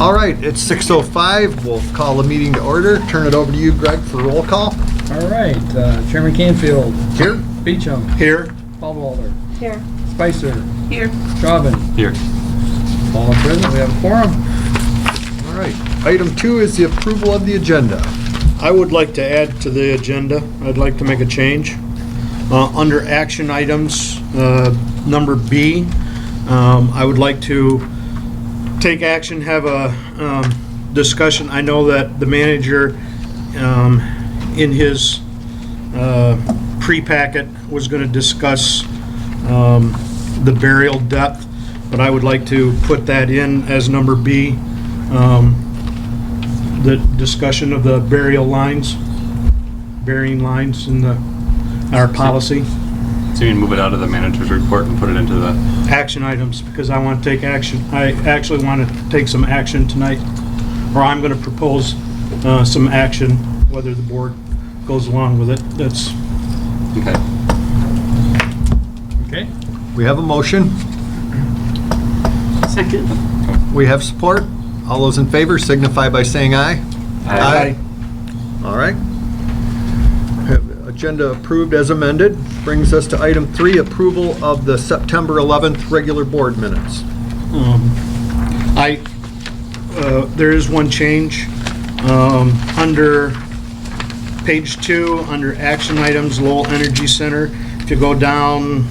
All right, it's 6:05. We'll call the meeting to order. Turn it over to you, Greg, for roll call. All right, Chairman Canfield. Here. Beecham. Here. Paulwalder. Here. Spicer. Here. Chauvin. Here. All present, we have a quorum. All right. Item 2 is the approval of the agenda. I would like to add to the agenda, I'd like to make a change. Under action items, number B, I would like to take action, have a discussion. I know that the manager in his pre-packet was going to discuss the burial depth, but I would like to put that in as number B, the discussion of the burying lines in our policy. So you can move it out of the manager's report and put it into the... Action items, because I want to take action. I actually want to take some action tonight, or I'm going to propose some action, whether the board goes along with it. That's... Okay. Okay. We have a motion. Second. We have support. All those in favor signify by saying aye. Aye. All right. Have agenda approved as amended. Brings us to item 3, approval of the September 11th regular board minutes. There is one change. Under page 2, under action items, Lowell Energy Center, if you go down,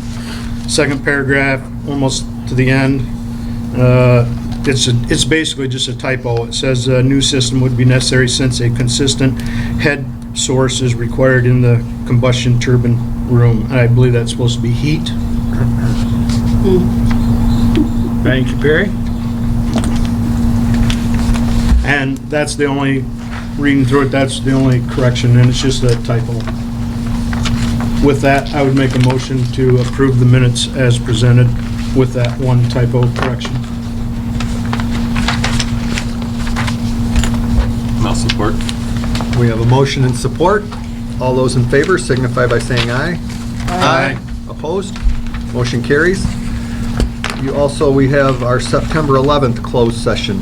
second paragraph, almost to the end, it's basically just a typo. It says a new system would be necessary since a consistent head source is required in the combustion turbine room. And I believe that's supposed to be heat. Thank you, Perry. And that's the only, reading through it, that's the only correction, and it's just a typo. With that, I would make a motion to approve the minutes as presented with that one typo correction. I'll support. We have a motion and support. All those in favor signify by saying aye. Aye. Opposed? Motion carries. We have our September 11th closed session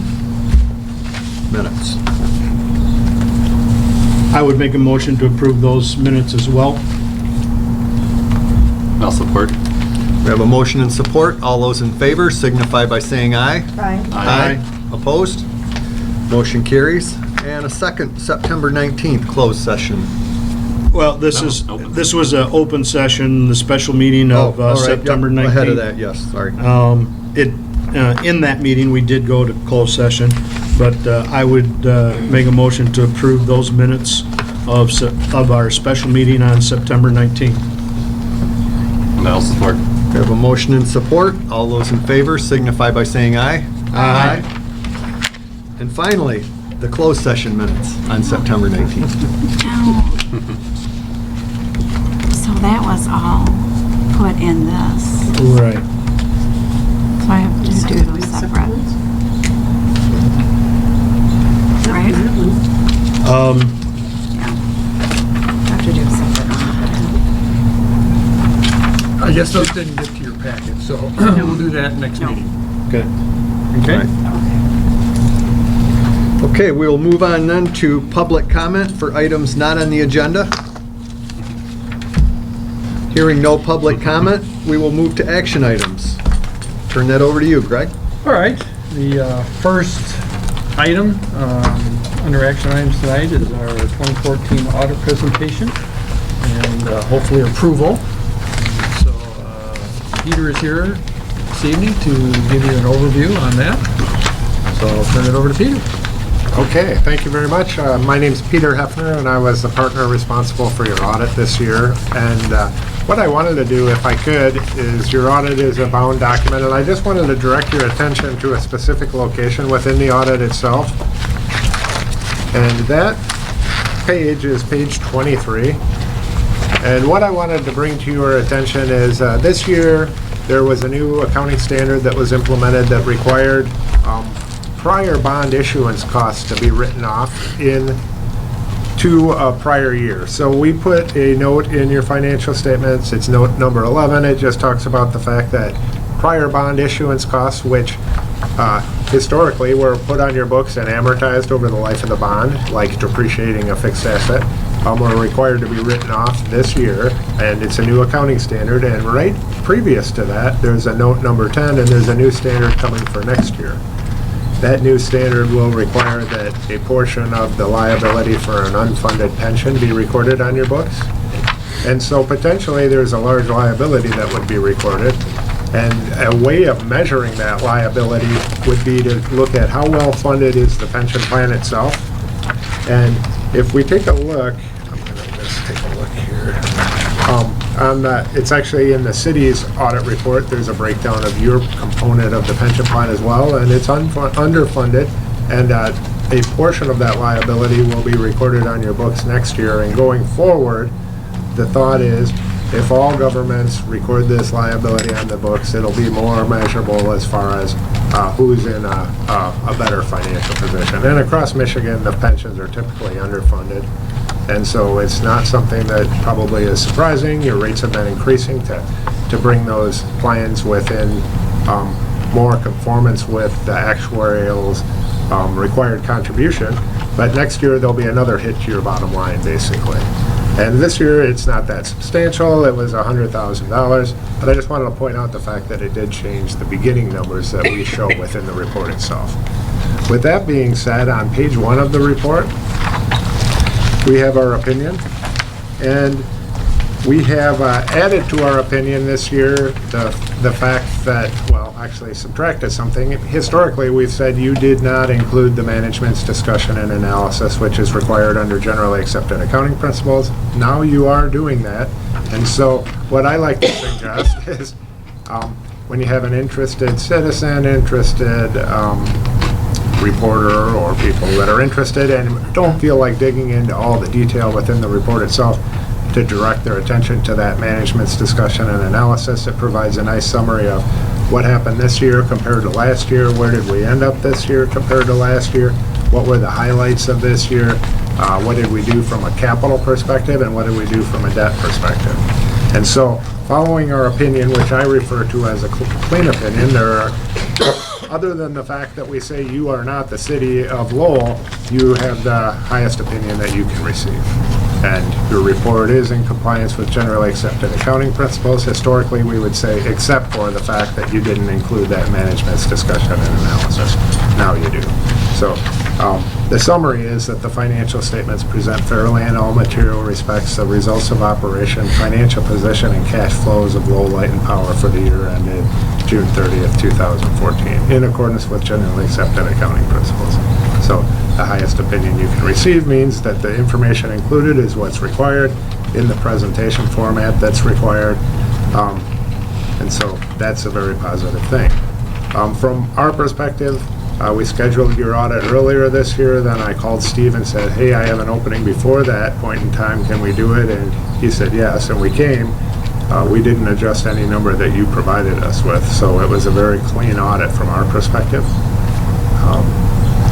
minutes. I would make a motion to approve those minutes as well. I'll support. We have a motion and support. All those in favor signify by saying aye. Aye. Opposed? Motion carries. And a second September 19th closed session. Well, this was an open session, the special meeting of all right, September 19th. Ahead of that, yes, sorry. In that meeting, we did go to closed session, but I would make a motion to approve those minutes of our special meeting on September 19th. And I'll support. We have a motion and support. All those in favor signify by saying aye. Aye. And finally, the closed session minutes on September 19th. So that was all put in this. Right. So I have to do those separate. Right? Yeah. I have to do separate on I guess those didn't get to your packet, so we'll do that next meeting. Okay. Okay? Right. Okay, we will move on then to public comment for items not on the agenda. Hearing no public comment, we will move to action items. Turn that over to you, Greg. All right, the first item under action items tonight is our 2014 audit presentation and hopefully approval. So Peter is here this evening to give you an overview on that. So I'll turn it over to Peter. Okay, thank you very much. My name's Peter Hefner, and I was the partner responsible for your audit this year. And what I wanted to do, if I could, is your audit is a bound document, and I just wanted to direct your attention to a specific location within the audit itself. And that page is page 23. And what I wanted to bring to your attention is this year there was a new accounting standard that was implemented that required prior bond issuance costs to be written off to a prior year. So we put a note in your financial statements. It's note number 11. It just talks about the fact that prior bond issuance costs, which historically were put on your books and amortized over the life of the bond, like depreciating a fixed asset, are required to be written off this year, and it's a new accounting standard. And right previous to that, there's a note number 10, and there's a new standard coming for next year. That new standard will require that a portion of the liability for an unfunded pension be recorded on your books. And so potentially there's a large liability that would be recorded. And a way of measuring that liability would be to look at how well funded is the pension plan itself. And if we take a look, I'm gonna just take a look here. It's actually in the city's audit report, there's a breakdown of your component of the pension plan as well, and it's underfunded, and a portion of that liability will be recorded on your books next year. And going forward, the thought is, if all governments record this liability on the books, it'll be more measurable as far as who's in a better financial position. And across Michigan, the pensions are typically underfunded. And so it's not something that probably is surprising. Your rates have been increasing to bring those plans within more conformance with the actuarial's required contribution. But next year, there'll be another hit to your bottom line, basically. And this year, it's not that substantial. It was $100,000. But I just wanted to point out the fact that it did change the beginning numbers that we show within the report itself. With that being said, on page 1 of the report, we have our opinion. And we have added to our opinion this year the fact that, well, actually subtracted something. Historically, we've said you did not include the management's discussion and analysis, which is required under generally accepted accounting principles. Now you are doing that. And so what I like to suggest is when you have an interested citizen, interested reporter, or people that are interested and don't feel like digging into all the detail within the report itself, to direct their attention to that management's discussion and analysis. It provides a nice summary of what happened this year compared to last year, where did we end up this year compared to last year, what were the highlights of this year, what did we do from a capital perspective, and what did we do from a debt perspective. And so, following our opinion, which I refer to as a clean opinion, there are, other than the fact that we say you are not the city of Lowell, you have the highest opinion that you can receive. And your report is in compliance with generally accepted accounting principles. Historically, we would say, except for the fact that you didn't include that management's discussion and analysis. Now you do. So the summary is that the financial statements present fairly in all material respects the results of operation, financial position, and cash flows of Lowell Light and Power for the year ended June 30th, 2014, in accordance with generally accepted accounting principles. So the highest opinion you can receive means that the information included is what's required in the presentation format that's required. And so that's a very positive thing. From our perspective, we scheduled your audit earlier this year. Then I called Steve and said, hey, I have an opening before that point in time. Can we do it? And he said yes, and we came. We didn't adjust any number that you provided us with, so it was a very clean audit from our perspective.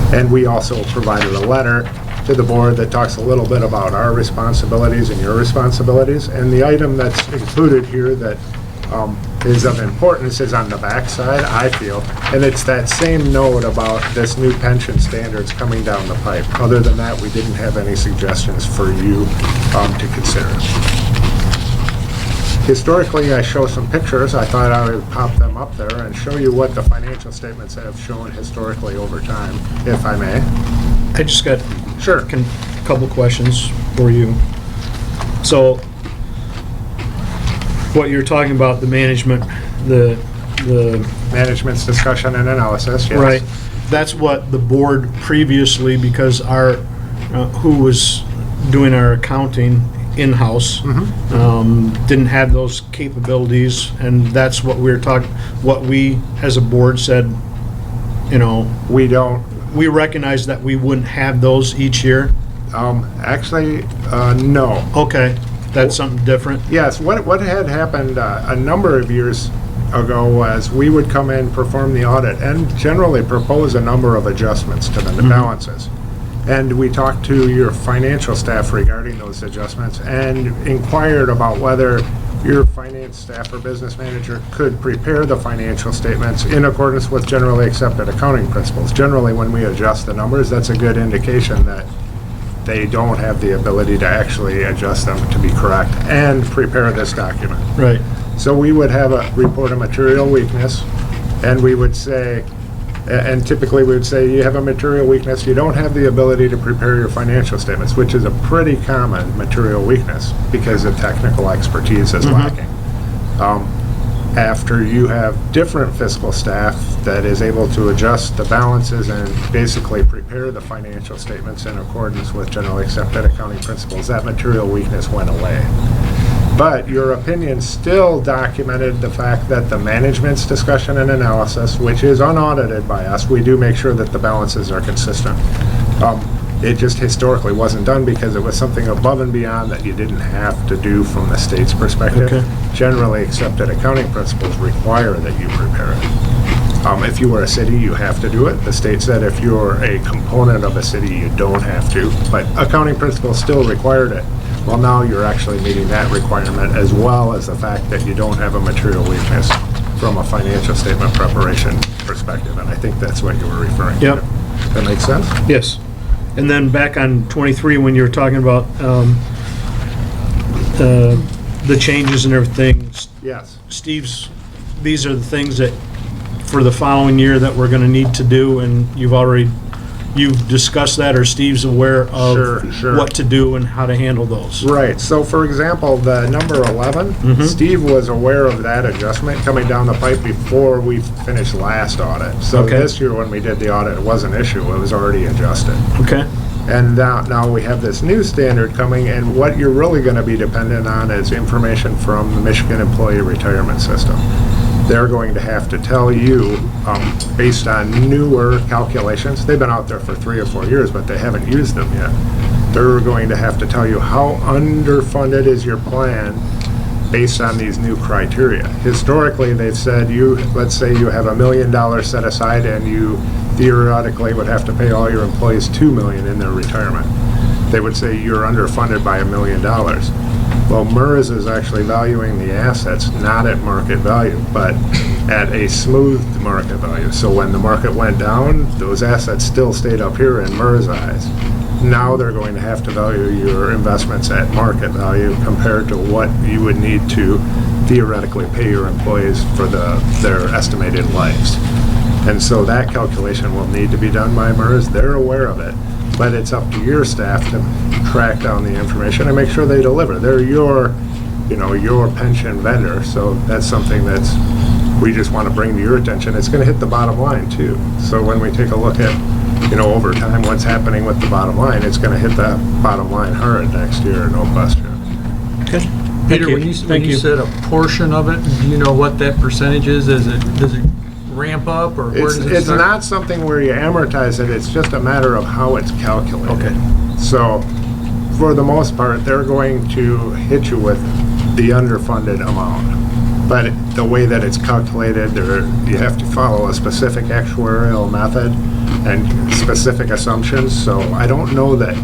And we also provided a letter to the board that talks a little bit about our responsibilities and your responsibilities. And the item that's included here that is of importance is on the back side, I feel, and it's that same note about this new pension standards coming down the pipe. Other than that, we didn't have any suggestions for you to consider. Historically, I show some pictures. I thought I would pop them up there and show you what the financial statements have shown historically over time, if I may. I just got Sure. a couple questions for you. So, what you're talking about, the management, the Management's discussion and analysis, yes. right, that's what the board previously, because our, who was doing our accounting in-house, didn't have those capabilities, and that's what we're talking, what we as a board said, you know, We don't, we recognize that we wouldn't have those each year. actually, no. Okay, that's something different. Yes, what had happened a number of years ago was we would come in, perform the audit, and generally propose a number of adjustments to the balances. And we talked to your financial staff regarding those adjustments and inquired about whether your financial finance staff or business manager could prepare the financial statements in accordance with generally accepted accounting principles. Generally, when we adjust the numbers, that's a good indication that they don't have the ability to actually adjust them to be correct and prepare this document. Right. So we would have a report of material weakness, and we would say, and typically we would say, you have a material weakness, you don't have the ability to prepare your financial statements, which is a pretty common material weakness because the technical expertise is lacking. After you have different fiscal staff that is able to adjust the balances and basically prepare the financial statements in accordance with generally accepted accounting principles, that material weakness went away. But your opinion still documented the fact that the management's discussion and analysis, which is unaudited by us, we do make sure that the balances are consistent. It just historically wasn't done because it was something above and beyond that you didn't have to do from the state's perspective. Okay. Generally accepted accounting principles require that you prepare it. If you were a city, you have to do it. The state said if you're a component of a city, you don't have to, but accounting principles still required it. Well, now you're actually meeting that requirement as well as the fact that you don't have a material weakness from a financial statement preparation perspective, and I think that's what you were referring to. Yep. That makes sense? Yes. And then back on 23, when you were talking about the changes and everything, Yes. Steve's, these are the things that for the following year that we're gonna need to do, and you've discussed that, or Steve's aware of Sure. what to do and how to handle those. Right, so for example, the number 11, Steve was aware of that adjustment coming down the pipe before we finished last audit. So Okay. this year when we did the audit, it was an issue, it was already adjusted. Okay. And now we have this new standard coming, and what you're really gonna be dependent on is information from the Michigan Employee Retirement System. They're going to have to tell you, based on newer calculations, they've been out there for 3 or 4 years, but they haven't used them yet. They're going to have to tell you how underfunded is your plan based on these new criteria. Historically, they've said let's say you have $1 million set aside and you theoretically would have to pay all your employees $2 million in their retirement. They would say you're underfunded by $1 million. Well, MERS is actually valuing the assets not at market value, but at a smoothed market value. So when the market went down, those assets still stayed up here in MERS eyes. Now they're going to have to value your investments at market value compared to what you would need to theoretically pay your employees for their estimated lives. And so that calculation will need to be done by MERS. They're aware of it, but it's up to your staff to track down the information and make sure they deliver. They're your pension vendor, so that's something we just want to bring to your attention. It's going to hit the bottom line too. So when we take a look at, over time, what's happening with the bottom line, it's going to hit the bottom line hard next year, no question. Okay. Peter, when you said a portion of it, do you know what that percentage is? Does it ramp up, or where does it It's start? not something where you amortize it, it's just a matter of how it's calculated. Okay. So, for the most part, they're going to hit you with the underfunded amount. But the way that it's calculated, you have to follow a specific actuarial method and specific assumptions. So I don't know that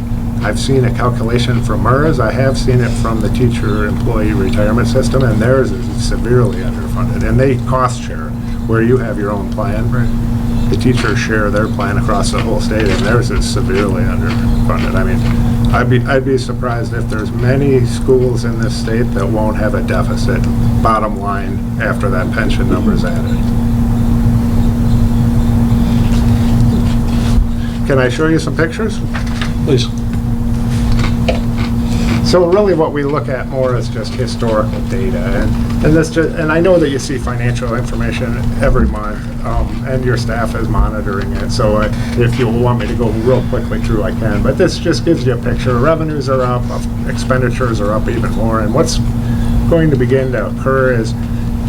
I've seen a calculation from MERS. I have seen it from the Teacher Employee Retirement System, and theirs is severely underfunded. And they cost share, where you have your own plan. Right. The teachers share their plan across the whole state, and theirs is severely underfunded. I mean, I'd be surprised if there's many schools in this state that won't have a deficit bottom line after that pension number's added. Can I show you some pictures? Please. So really what we look at more is just historical data, and I know that you see financial information every month, and your staff is monitoring it, so if you want me to go real quickly through, I can, but this just gives you a picture. Revenues are up, expenditures are up even more, and what's going to begin to occur is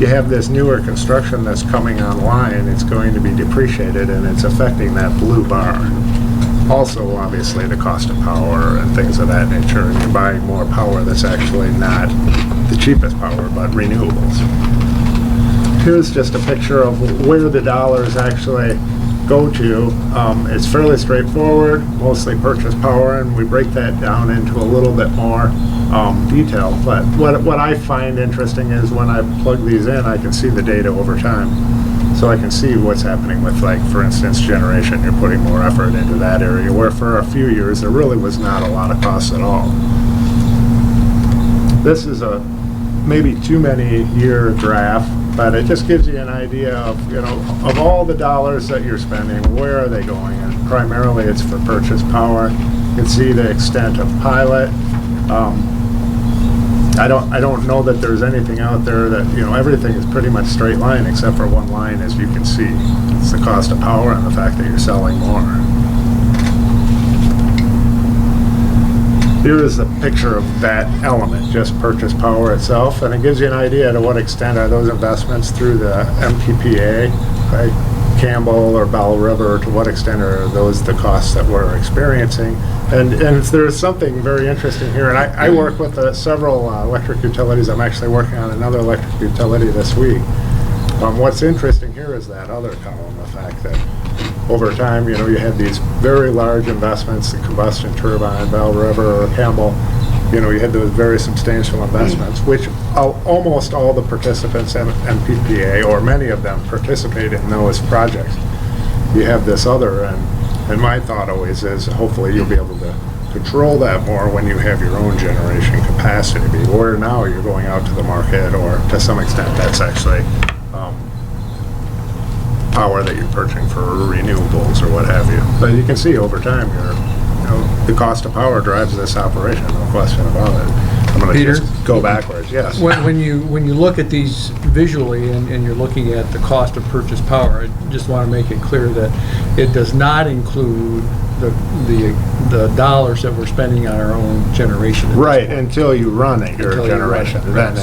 you have this newer construction that's coming online, it's going to be depreciated, and it's affecting that blue bar. Also, obviously, the cost of power and things of that nature, and you're buying more power that's actually not the cheapest power, but renewables. Here's just a picture of where the dollars actually go to. It's fairly straightforward, mostly purchase power, and we break that down into a little bit more detail. But what I find interesting is when I plug these in, I can see the data over time. So I can see what's happening with, like, for instance, generation. You're putting more effort into that area, where for a few years there really was not a lot of costs at all. This is a maybe too many year graph, but it just gives you an idea of, of all the dollars that you're spending, where are they going? And primarily it's for purchase power. You can see the extent of pilot. I don't know that there's anything out there that, everything is pretty much straight line except for one line, as you can see. It's the cost of power and the fact that you're selling more. Here is the picture of that element, just purchase power itself, and it gives you an idea to what extent are those investments through the MPPA, right? Campbell or Bell River, to what extent are those the costs that we're experiencing? And there's something very interesting here, and I work with several electric utilities. I'm actually working on another electric utility this week. What's interesting here is that other column, the fact that over time, you had these very large investments, the combustion turbine, Bell River or Campbell, you had those very substantial investments, which almost all the participants in MPPA, or many of them, participate in those projects. You have this other, and my thought always is hopefully you'll be able to control that more when you have your own generation capacity, where now you're going out to the market, or to some extent that's actually power that you're purchasing for renewables or what have you. But you can see over time, the cost of power drives this operation, no question about it. I'm going to just go backwards. Yes. When you look at these visually and you're looking at the cost of purchase power, I just want to make it clear that it does not include the dollars that we're spending on our own generation. Right, until you run it, your generation. Then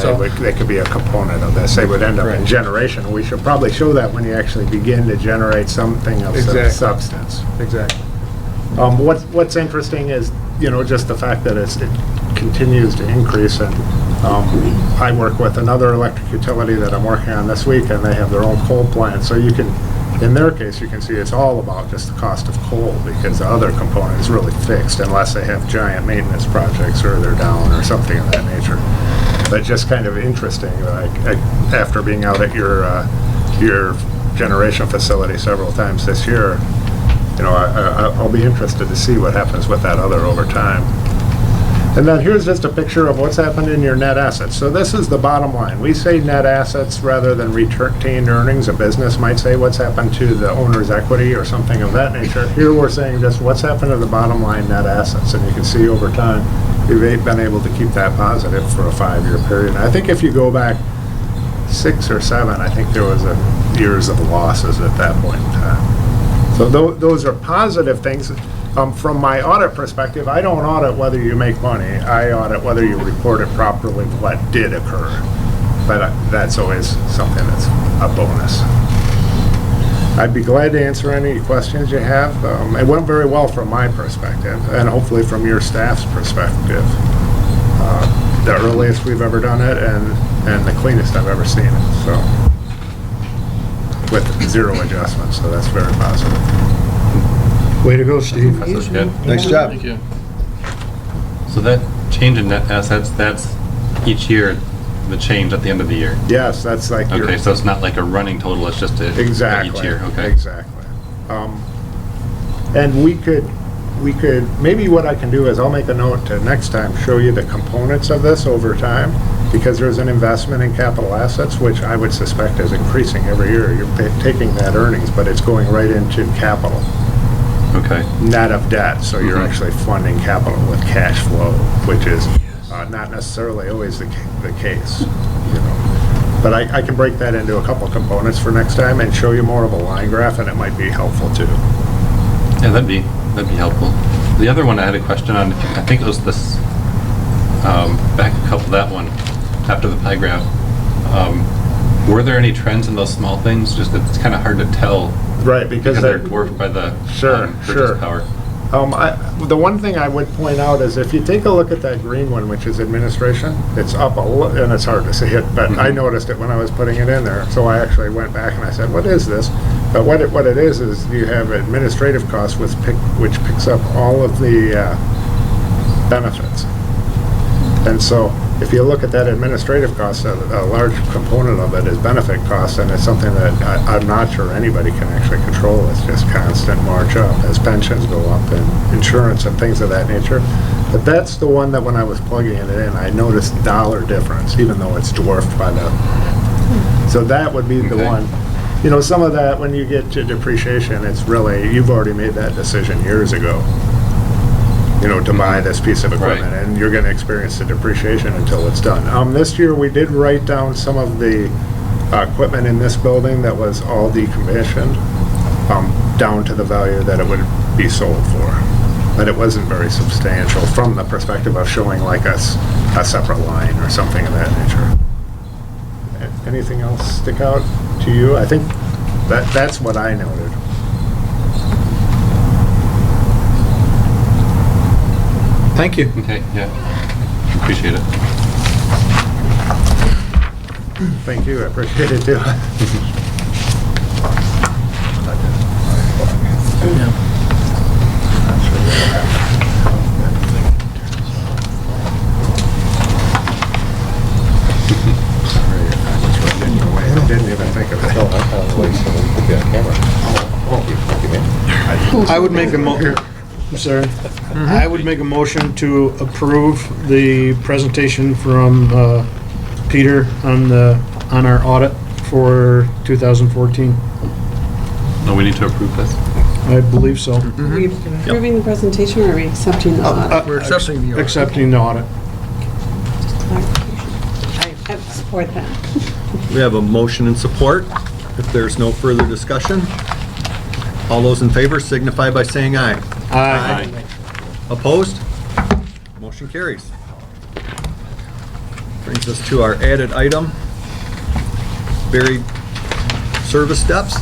they could be a component of this. They would end up in generation. We should probably show that when you actually begin to generate something of substance. Exactly. What's interesting is, just the fact that it continues to increase. And I work with another electric utility that I'm working on this week, and they have their own coal plant. So you can, in their case, you can see it's all about just the cost of coal, because the other component is really fixed unless they have giant maintenance projects or they're down or something of that nature. But just kind of interesting, like after being out at your generation facility several times this year, I'll be interested to see what happens with that other over time. And then here's just a picture of what's happened in your net assets. So this is the bottom line. We say net assets rather than retained earnings. A business might say what's happened to the owner's equity or something of that nature. Here we're saying just what's happened to the bottom line net assets. And you can see over time, we've been able to keep that positive for a 5-year period. And I think if you go back 6 or 7, I think there was years of losses at that point in time. So those are positive things. From my audit perspective, I don't audit whether you make money. I audit whether you report it properly what did occur. But that's always something that's a bonus. I'd be glad to answer any questions you have. It went very well from my perspective, and hopefully from your staff's perspective. The earliest we've ever done it, and the cleanest I've ever seen it. So, with 0 adjustments, so that's very positive. Way to go, Steve. That's good. Nice job. Thank you. So that change in net assets, that's each year, the change at the end of the year? Yes, that's like your... Okay, so it's not like a running total, it's just Exactly. each year, okay. Exactly. And we could, maybe what I can do is I'll make a note to next time show you the components of this over time, because there's an investment in capital assets, which I would suspect is increasing every year. You're taking that earnings, but it's going right into capital. Okay. Net of debt, so you're actually funding capital with cash flow, which is not necessarily always the case. But I can break that into a couple of components for next time and show you more of a line graph, and it might be helpful too. Yeah, that'd be helpful. The other one I had a question on, I think it was this, back a couple, that one, after the pie graph. Were there any trends in those small things? Just it's kind of hard to tell. Right, because They're dwarfed by the purchase power. The one thing I would point out is if you take a look at that green one, which is administration, it's up a lot, and it's hard to see it, but I noticed it when I was putting it in there. So I actually went back and I said, what is this? But what it is you have administrative costs which picks up all of the benefits. And so if you look at that administrative cost, a large component of it is benefit costs, and it's something that I'm not sure anybody can actually control. It's just constant march up as pensions go up and insurance and things of that nature. But that's the one that when I was plugging it in, I noticed dollar difference, even though it's dwarfed by the... So that would be the Okay. one. You know, some of that, when you get to depreciation, it's really, you've already made that decision years ago, you know, to buy this piece of equipment, Right. and you're going to experience the depreciation until it's done. This year, we did write down some of the equipment in this building that was all decommissioned, down to the value that it would be sold for. But it wasn't very substantial from the perspective of showing like a separate line or something of that nature. Anything else stick out to you? I think that's what I noted. Thank you. Okay, yeah. Appreciate it. Thank you, I appreciate it too. I didn't even think of it. I would make I'm sorry. I would make a motion to approve the presentation from Peter on our audit for 2014. No, we need to approve this? I believe so. Are we approving the presentation or are we accepting the audit? We're accepting the audit. Accepting the audit. Just clarification. I support that. We have a motion and support. If there's no further discussion, all those in favor signify by saying aye. Aye. Opposed? Motion carries. Brings us to our added item, buried service steps.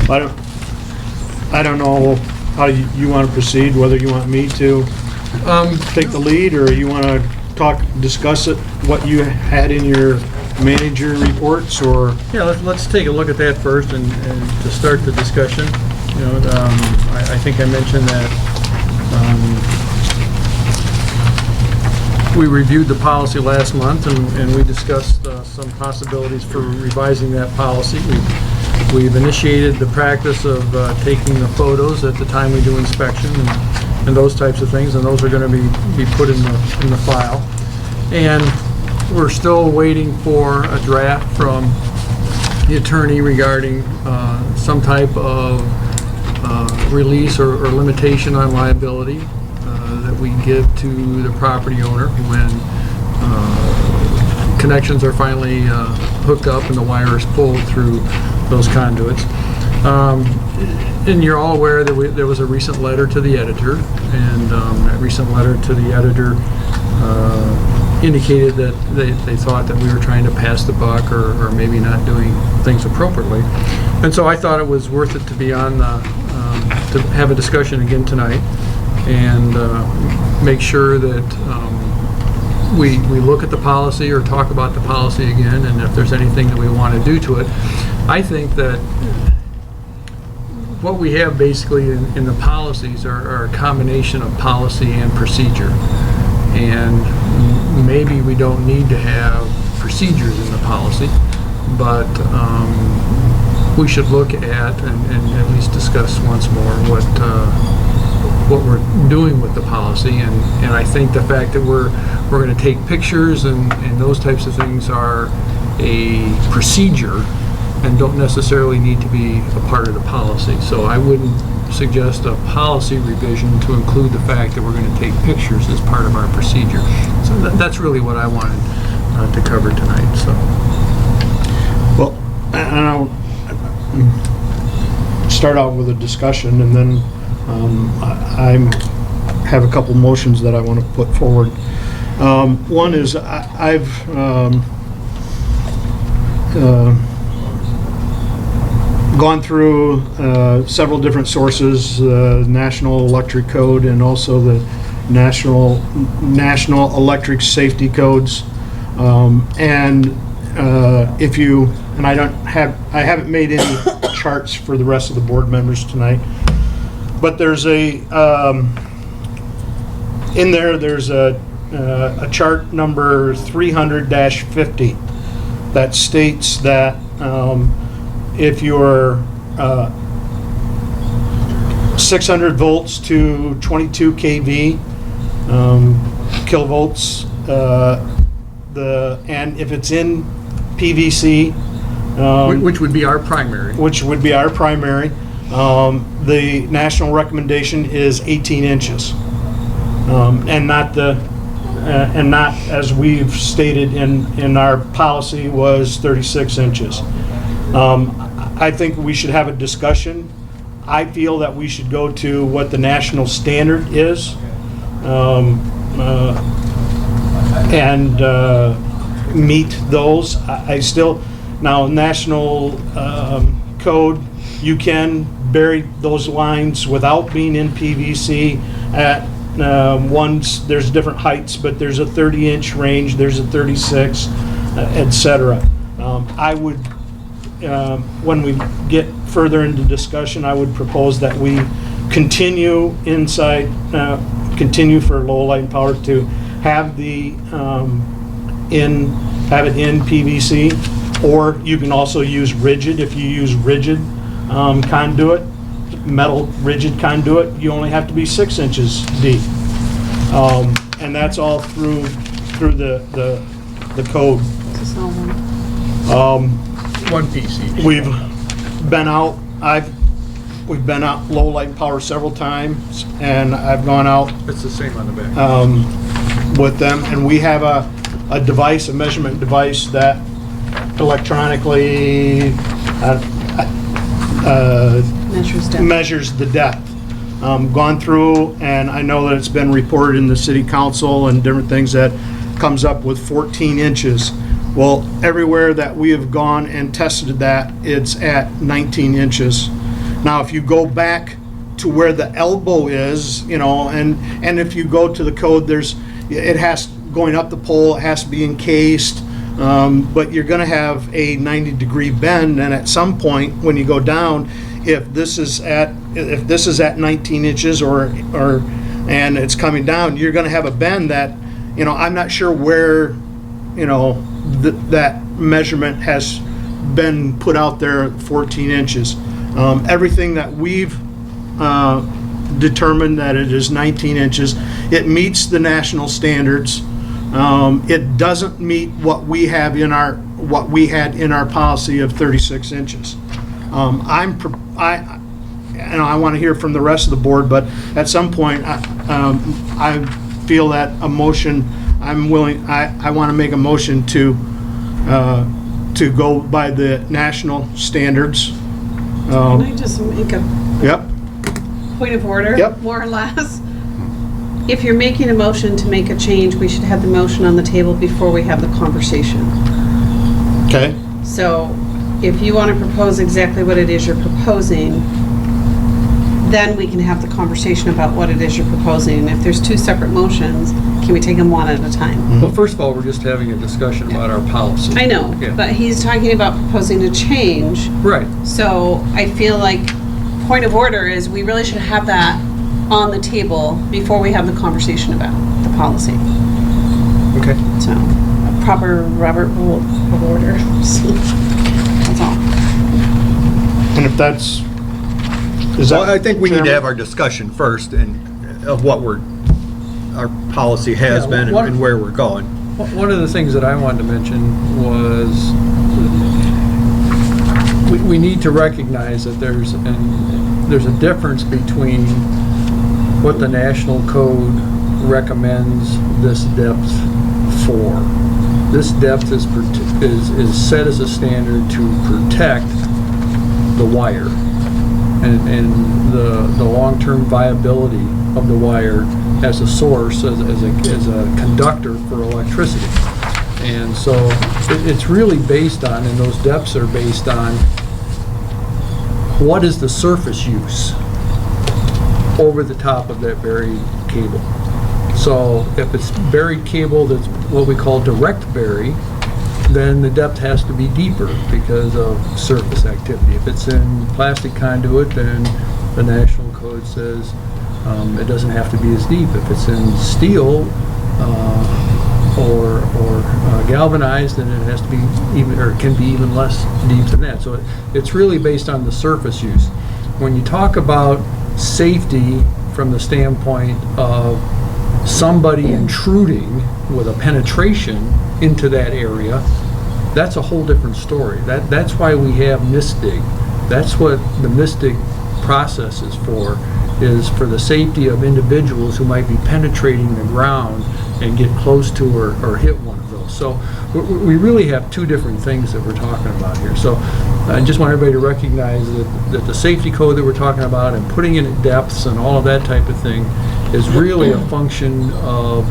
I don't know how you want to proceed, whether you want me to take the lead, or you want to discuss it, what you had in your manager reports, or... Yeah, let's take a look at that first and to start the discussion. You know, I think I mentioned that we reviewed the policy last month and we discussed some possibilities for revising that policy. We've initiated the practice of taking the photos at the time we do inspection and those types of things, and those are going to be put in the file. And we're still waiting for a draft from the attorney regarding some type of release or limitation on liability that we give to the property owner when connections are finally hooked up and the wire is pulled through those conduits. And you're all aware that there was a recent letter to the editor, and that recent letter to the editor indicated that they thought that we were trying to pass the buck or maybe not doing things appropriately. And so I thought it was worth it to be on to have a discussion again tonight and make sure that we look at the policy or talk about the policy again, and if there's anything that we want to do to it. I think that what we have basically in the policies are a combination of policy and procedure. And maybe we don't need to have procedures in the policy, but we should look at and at least discuss once more what we're doing with the policy. And I think the fact that we're going to take pictures and those types of things are a procedure and don't necessarily need to be a part of the policy. So I wouldn't suggest a policy revision to include the fact that we're going to take pictures as part of our procedure. So that's really what I wanted to cover tonight. So, Well, I'll start out with a discussion, and then I have a couple motions that I want to put forward. One is I've gone through several different sources, National Electric Code and also the National Electric Safety Codes. And I haven't made any charts for the rest of the board members tonight. But there's in there, there's a chart number 300-50 that states that if you're 600 volts to 22 kV kilovolts, and if it's in PVC, Which would be our primary. the national recommendation is 18 inches, and not as we've stated in our policy was 36 inches. I think we should have a discussion. I feel that we should go to what the national standard is, and meet those. I still, now national code, you can bury those lines without being in PVC at ones, there's different heights, but there's a 30-inch range, there's a 36, etc. I would, when we get further into discussion, I would propose that we continue continue for Lowell Light and Power to have have it in PVC, or you can also use rigid. If you use rigid conduit, metal rigid conduit, you only have to be 6 inches deep, and that's all through the code. It's all one. One piece each. We've been out. We've been out Lowell Light and Power several times, and I've gone out It's the same on the back. with them, and we have a device, a measurement device that electronically measures the depth. Gone through, and I know that it's been reported in the city council and different things that comes up with 14 inches. Well, everywhere that we have gone and tested that, it's at 19 inches. Now, if you go back to where the elbow is, and if you go to the code, going up the pole, it has to be encased, but you're gonna have a 90-degree bend, and at some point, when you go down, if this is at 19 inches and it's coming down, you're gonna have a bend that, I'm not sure where, that measurement has been put out there, 14 inches. Everything that we've determined that it is 19 inches. It meets the national standards. It doesn't meet what we had in our policy of 36 inches. I want to hear from the rest of the board, but at some point, I feel that a motion. I want to make a motion to go by the national standards. Can I just make a Yep. point of order? Yep. More or less. If you're making a motion to make a change, we should have the motion on the table before we have the conversation. Okay. So if you want to propose exactly what it is you're proposing, then we can have the conversation about what it is you're proposing. If there's two separate motions, can we take them one at a time? Well, first of all, we're just having a discussion about our policy. I know, Yeah. but he's talking about proposing a change. Right. So I feel like point of order is we really should have that on the table before we have the conversation about the policy. Okay. So a proper Robert rule of order. So, that's all. And if that's, Well, I think we need to have our discussion first of what our policy has Yeah, been and where we're going. One of the things that I wanted to mention was we need to recognize that there's a difference between what the national code recommends this depth for. This depth is set as a standard to protect the wire and the long-term viability of the wire as a source, as a conductor for electricity. And so it's really based on, and those depths are based on, what is the surface use over the top of that buried cable. So if it's buried cable that's what we call direct bury, then the depth has to be deeper because of surface activity. If it's in plastic conduit, then the National Code says it doesn't have to be as deep. If it's in steel or galvanized, then it has to be even, or can be even less deep than that. So it's really based on the surface use. When you talk about safety from the standpoint of somebody intruding with a penetration into that area, that's a whole different story. That's why we have misdig. That's what the misdig process is for the safety of individuals who might be penetrating the ground and get close to or hit one of those. So we really have two different things that we're talking about here. So I just want everybody to recognize that the safety code that we're talking about and putting in at depths and all of that type of thing is really a function of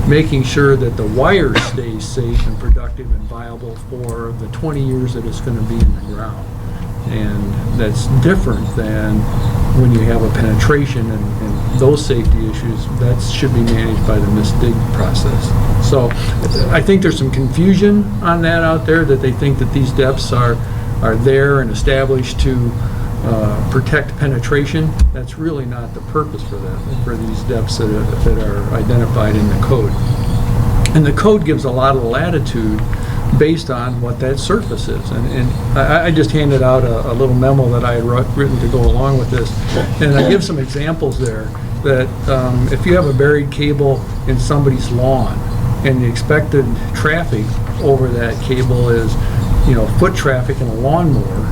making sure that the wire stays safe and productive and viable for the 20 years that it's going to be in the ground. And that's different than when you have a penetration and those safety issues. That should be managed by the misdig process. So I think there's some confusion on that out there, that they think that these depths are there and established to protect penetration. That's really not the purpose for that, for these depths that are identified in the code. And the code gives a lot of latitude based on what that surface is. And I just handed out a little memo that I had written to go along with this. And I give some examples there that if you have a buried cable in somebody's lawn and the expected traffic over that cable is, foot traffic in a lawnmower,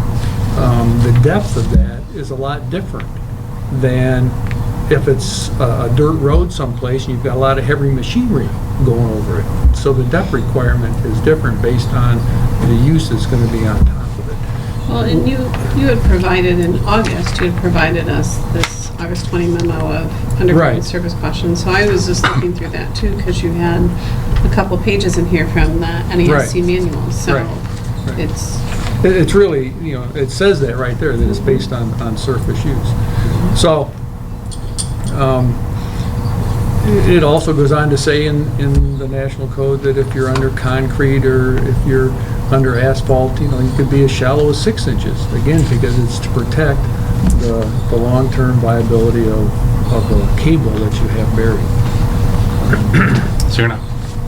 the depth of that is a lot different than if it's a dirt road someplace and you've got a lot of heavy machinery going over it. So the depth requirement is different based on the use that's going to be on top of it. Well, and you had provided in August, you had provided us this August 20 memo of underground service questions. So I was just looking through that too, because you had a couple pages in here from the NASC manual. So it's really, it says that right there, that it's based on surface use. So it also goes on to say in the National Code that if you're under concrete or if you're under asphalt, you could be as shallow as 6 inches. Again, because it's to protect the long-term viability of the cable that you have buried. So you're not,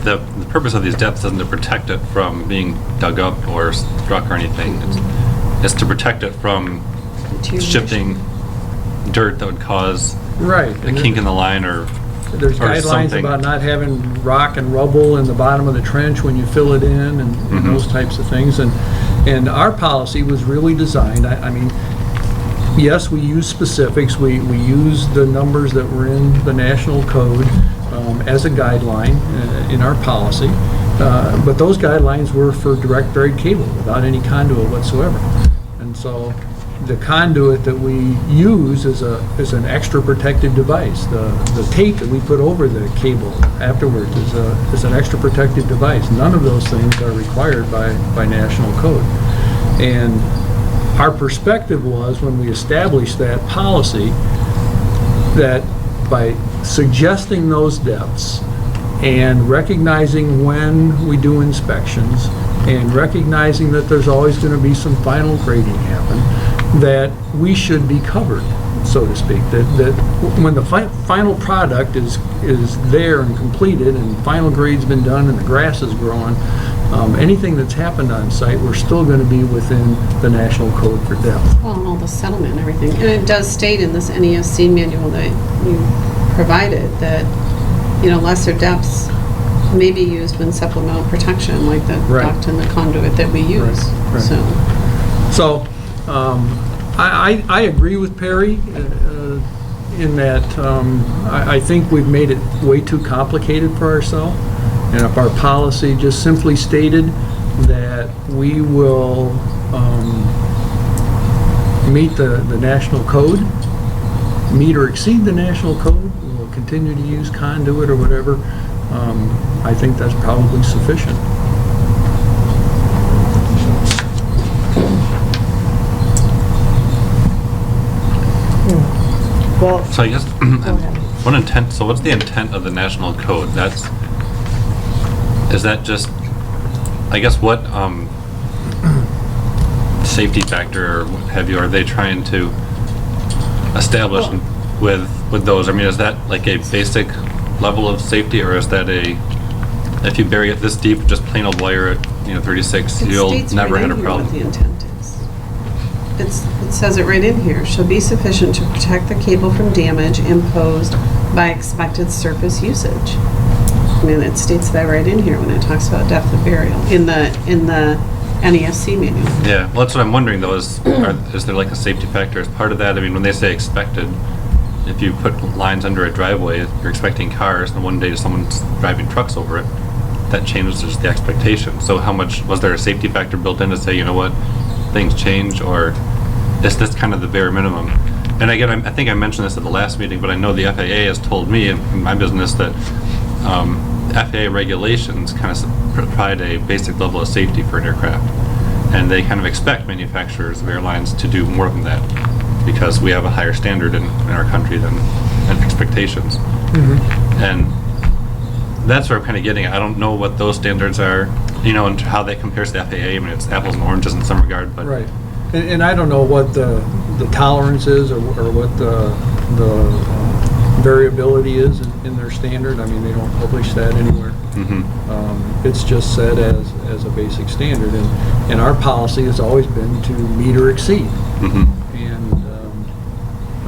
the purpose of these depths isn't to protect it from being dug up or struck or anything. It's to protect it from shifting dirt that would cause a kink in the line or there's guidelines something about not having rock and rubble in the bottom of the trench when you fill it in and those types of things. And our policy was really designed, I mean, yes, we use specifics. We use the numbers that were in the National Code as a guideline in our policy. But those guidelines were for direct buried cable without any conduit whatsoever. And so the conduit that we use is an extra protective device. The tape that we put over the cable afterwards is an extra protective device. None of those things are required by National Code. And our perspective was, when we established that policy, that by suggesting those depths and recognizing when we do inspections and recognizing that there's always going to be some final grading happen, that we should be covered, so to speak. That when the final product is there and completed and final grade's been done and the grass is growing, anything that's happened on site, we're still going to be within the National Code for depth. Well, and all the settlement and everything. And it does state in this NASC manual that you provided that, lesser depths may be used when supplemental protection, like the duct and the conduit that we use. So I agree with Perry in that I think we've made it way too complicated for ourselves. And if our policy just simply stated that we will meet the National Code, meet or exceed the National Code, we'll continue to use conduit or whatever, I think that's probably sufficient. Well, So I guess what's the intent of the National Code? Is that just I guess what safety factor or what have you are they trying to establish with those? I mean, is that like a basic level of safety, or is that if you bury it this deep, just plain old wire at 36, you'll never hit a problem? What the intent is. It says it right in here. Shall be sufficient to protect the cable from damage imposed by expected surface usage. I mean, it states that right in here when it talks about depth of burial in the NESC manual. Yeah, well, that's what I'm wondering though. Is there like a safety factor as part of that? I mean, when they say expected, if you put lines under a driveway, you're expecting cars, and one day someone's driving trucks over it. That changes just the expectation. So how much was there a safety factor built in to say, you know what, things change, or is this kind of the bare minimum? And again, I think I mentioned this at the last meeting, but I know the FAA has told me in my business that FAA regulations kind of provide a basic level of safety for an aircraft, and they kind of expect manufacturers of airlines to do more than that because we have a higher standard in our country than expectations. And that's where I'm kind of getting at. I don't know what those standards are, and how that compares to FAA. I mean, it's apples and oranges in some regard, but Right. And I don't know what the tolerance is or what the variability is in their standard. I mean, they don't publish that anywhere. It's just said as a basic standard, and our policy has always been to meet or exceed. And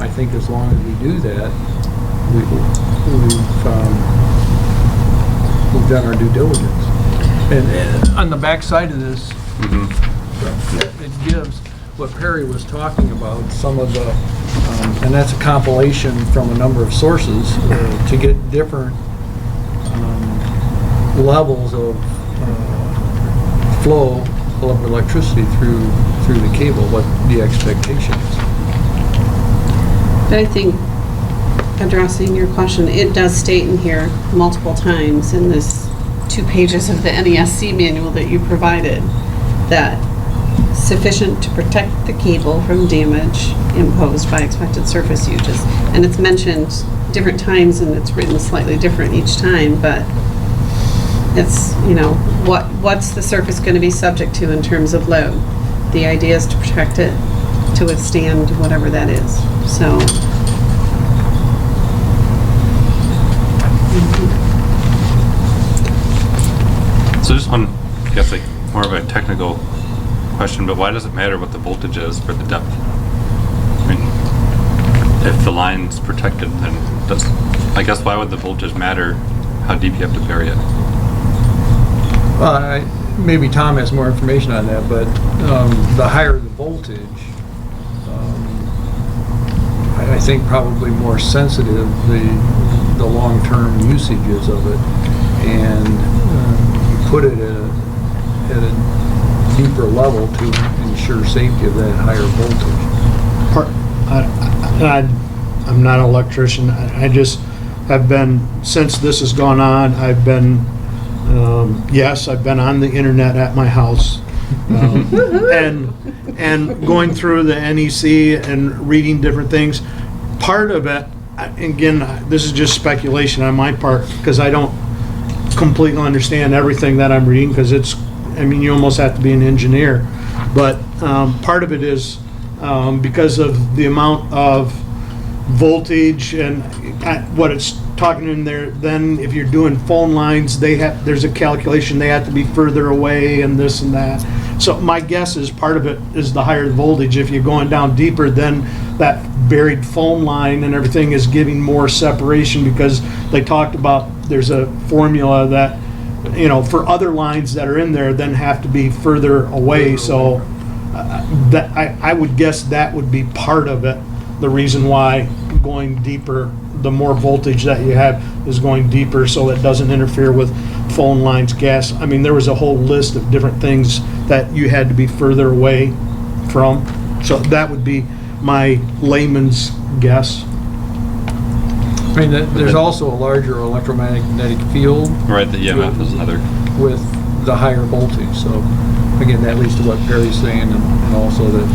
I think as long as we do that, we've done our due diligence. And on the back side of this, it gives what Perry was talking about, some of the, and that's a compilation from a number of sources to get different levels of flow of electricity through the cable, what the expectation is. But I think, addressing your question, it does state in here multiple times in this 2 pages of the NESC manual that you provided that sufficient to protect the cable from damage imposed by expected surface uses. And it's mentioned different times and it's written slightly different each time, but it's, what's the surface going to be subject to in terms of load? The idea is to protect it, to withstand whatever that is. So. So just one, I guess like more of a technical question, but why does it matter what the voltage is for the depth? I mean, if the line's protected, then I guess why would the voltage matter how deep you have to bury it? Maybe Tom has more information on that, but the higher the voltage, I think probably more sensitive the long-term usages of it, and you put it at a deeper level to ensure safety of that higher voltage. I'm not an electrician. I just have been, since this has gone on, I've been, yes, I've been on the internet at my house. And going through the NEC and reading different things. Part of it, again, this is just speculation on my part, because I don't completely understand everything that I'm reading, because you almost have to be an engineer. But part of it is because of the amount of voltage and what it's talking in there. Then if you're doing phone lines, there's a calculation, they have to be further away and this and that. So my guess is part of it is the higher the voltage. If you're going down deeper, then that buried phone line and everything is giving more separation, because they talked about there's a formula that, for other lines that are in there then have to be further away. So that I would guess that would be part of it. The reason why going deeper, the more voltage that you have is going deeper, so it doesn't interfere with phone lines, gas. I mean, there was a whole list of different things that you had to be further away from. So that would be my layman's guess. I mean, there's also a larger electromagnetic field. Right, the EMF is another. With the higher voltage. So again, that leads to what Perry's saying, and also that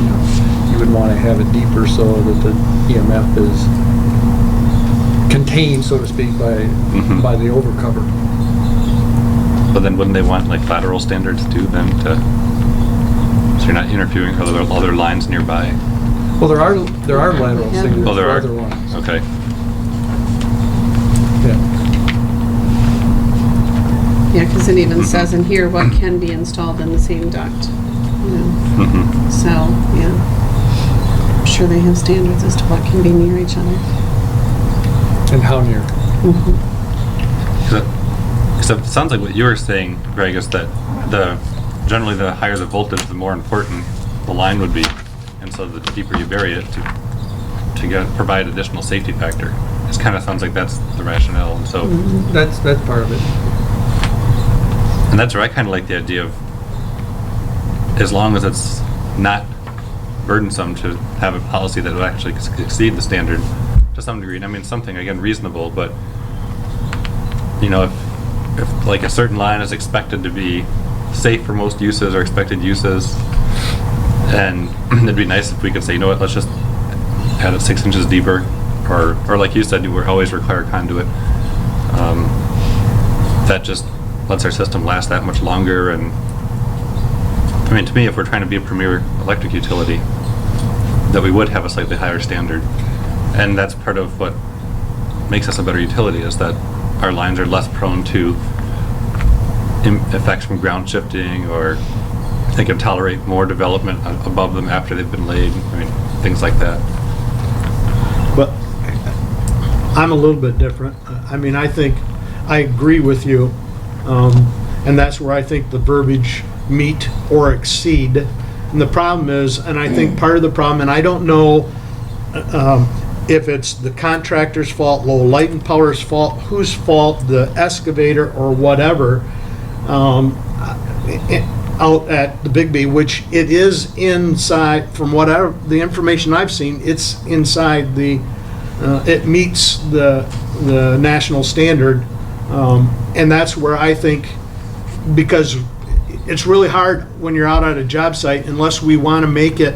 you would want to have it deeper so that the EMF is contained, so to speak, by the overcover. But then wouldn't they want like lateral standards too then so you're not interfering with other lines nearby? Well, there are lateral Yeah. standards Oh, there for are? other lines. Okay. Yeah. Yeah, because it even says in here what can be installed in the same duct, you know, Mm-hmm. so, yeah. I'm sure they have standards as to what can be near each other. And how near? Because it sounds like what you were saying, Greg, is that generally the higher the voltage, the more important the line would be. And so the deeper you bury it to provide additional safety factor. It kind of sounds like that's the rationale. And so, That's part of it. and that's where I kind of like the idea of, as long as it's not burdensome to have a policy that would actually exceed the standard to some degree. And I mean, something, again, reasonable, but, you know, if like a certain line is expected to be safe for most uses or expected uses, and it'd be nice if we could say, you know what, let's just add it 6 inches deeper, or like you said, we always require conduit. That just lets our system last that much longer. And I mean, to me, if we're trying to be a premier electric utility, that we would have a slightly higher standard. And that's part of what makes us a better utility, is that our lines are less prone to effects from ground shifting, or they can tolerate more development above them after they've been laid. I mean, things like that. But I'm a little bit different. I mean, I think, I agree with you, and that's where I think the verbiage meet or exceed. And the problem is, and I think part of the problem, and I don't know if it's the contractor's fault, Lowell Light and Power's fault, whose fault, the excavator or whatever, out at the Big B, which it is inside, from whatever, the information I've seen, it's inside the, it meets the national standard. And that's where I think, because it's really hard when you're out at a job site, unless we want to make it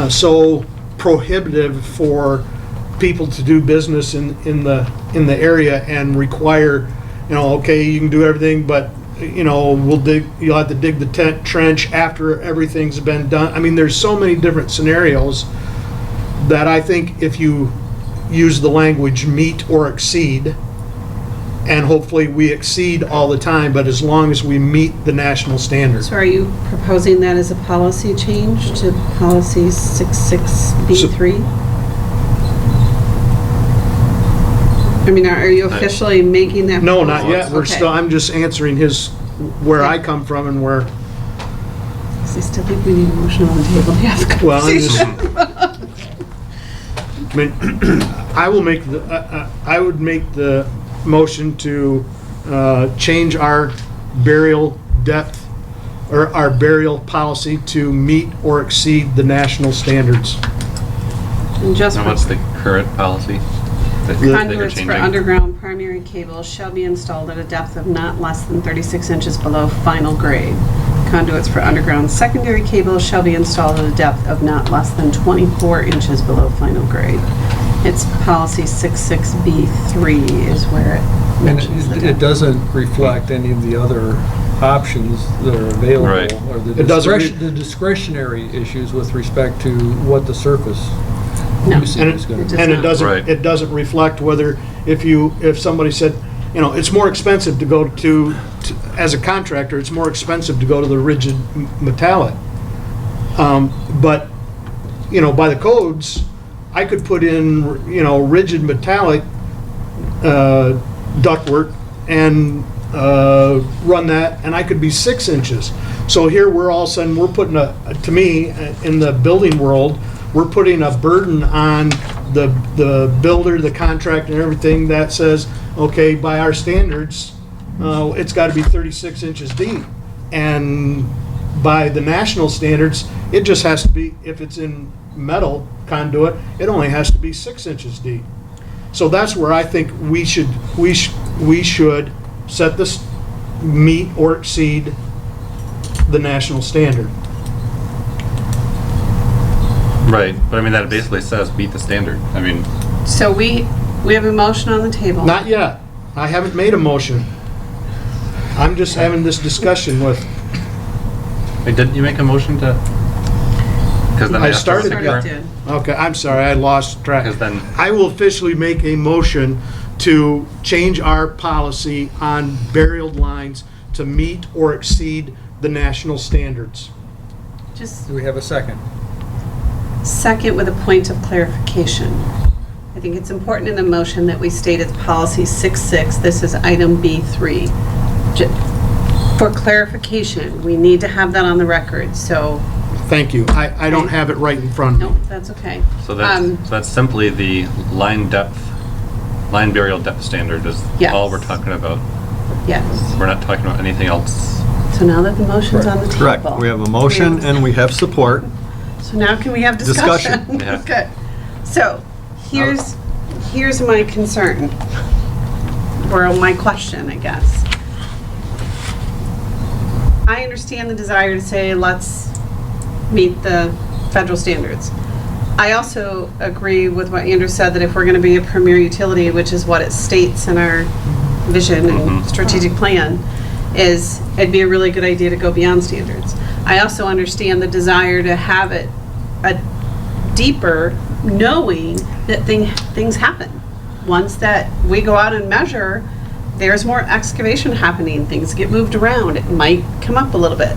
so prohibitive for people to do business in the area and require, you know, okay, you can do everything, but, you know, you'll have to dig the trench after everything's been done. I mean, there's so many different scenarios that I think if you use the language meet or exceed, and hopefully we exceed all the time, but as long as we meet the national standard. So are you proposing that as a policy change to policy 66B3? I mean, are you officially making that? No, not yet. We're Okay. still, I'm just answering where I come from and where, I still think we need a motion on the table to have a well, I'm just, conversation. I mean, I would make the motion to change our burial depth, or our burial policy, to meet or exceed the national standards. And just And for what's the current policy that you're conduits for changing? underground primary cables shall be installed at a depth of not less than 36 inches below final grade. Conduits for underground secondary cables shall be installed at a depth of not less than 24 inches below final grade. It's policy 66B3 is where it And mentions the it depth. doesn't reflect any of the other options that are available. Right. Or It doesn't the discretionary issues with respect to what the surface No. usage And is going it to does be. and not. Right. it doesn't reflect whether, if somebody said, you know, it's more expensive to go to, as a contractor, it's more expensive to go to the rigid metallic. But, you know, by the codes, I could put in, you know, rigid metallic ductwork and run that, and I could be 6 inches. So here we're all of a sudden, we're putting to me, in the building world, we're putting a burden on the builder, the contractor, and everything that says, okay, by our standards, it's got to be 36 inches deep. And by the national standards, it just has to be, if it's in metal conduit, it only has to be 6 inches deep. So that's where I think we should set this, meet or exceed the national standard. Right, but I mean, that basically says meet the standard. I mean, So we have a motion on the table. Not yet. I haven't made a motion. I'm just having this discussion with, Wait, didn't you make a motion to? Because then I have to started second Started her. to. okay, I'm sorry, I lost track. Because then, I will officially make a motion to change our policy on burial lines to meet or exceed the national standards. Just Do we have a second? second with a point of clarification. I think it's important in the motion that we state it's policy 66. This is item B3. For clarification, we need to have that on the record, so, Thank you. I don't have it right in front no, of me. that's okay. so that's simply the line burial depth standard is Yes. all we're talking about. Yes. We're not talking about anything else. So now that the motion's on the table. Correct. We have a motion and we have support. So now can we have discussion? Discussion. Yeah. Good. So, here's my concern, or my question, I guess. I understand the desire to say, let's meet the federal standards. I also agree with what Andrew said, that if we're gonna be a premier utility, which is what it states in our vision and strategic plan, is it'd be a really good idea to go beyond standards. I also understand the desire to have it a deeper knowing that things happen. Once that we go out and measure, there's more excavation happening, things get moved around, it might come up a little bit.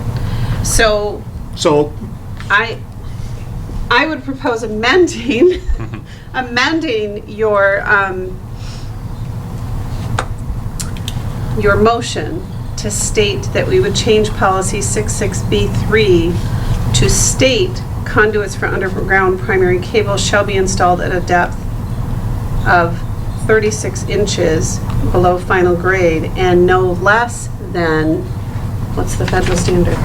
So So, I would propose amending your motion to state that we would change policy 66B3 to state conduits for underground primary cable shall be installed at a depth of 36 inches below final grade and no less than, what's the federal standard?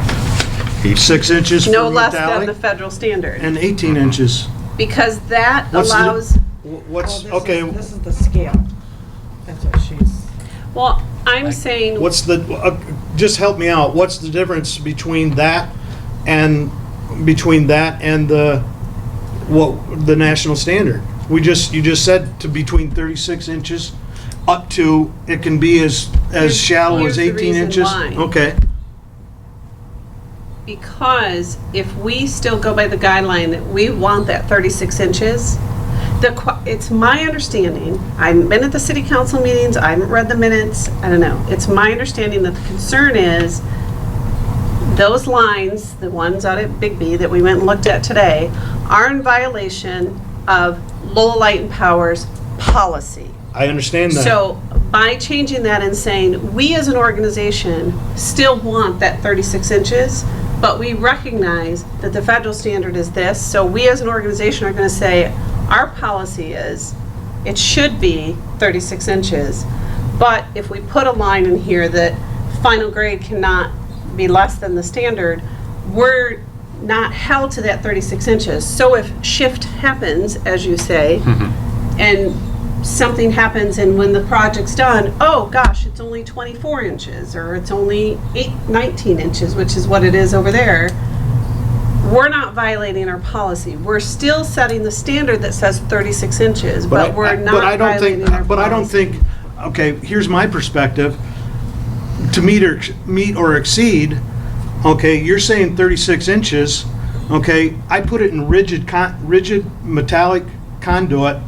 6 inches for No less than the metallic federal standard. and 18 inches. Because that What's the- allows, What's, okay, This is the scale. That's what she's. well, I'm saying, what's the, just help me out, what's the difference between that and the, what, the national standard? You just said to between 36 inches up to, it can be as shallow as here's the 18 reason inches? why. Okay, because if we still go by the guideline that we want that 36 inches, it's my understanding, I haven't been at the city council meetings, I haven't read the minutes, I don't know. It's my understanding that the concern is those lines, the ones out at Big B that we went and looked at today, are in violation of Lowell Light and Power's policy. I understand that. So by changing that and saying, we as an organization still want that 36 inches, but we recognize that the federal standard is this, so we as an organization are going to say, our policy is, it should be 36 inches, but if we put a line in here that final grade cannot be less than the standard, we're not held to that 36 inches. So if shift happens, as you say, and something happens and when the project's done, oh gosh, it's only 24 inches or it's only 19 inches, which is what it is over there, we're not violating our policy. We're still setting the standard that says 36 inches, but we're not violating our policy. But I don't think, okay, here's my perspective. To meet or exceed, okay, you're saying 36 inches, okay, I put it in rigid metallic conduit.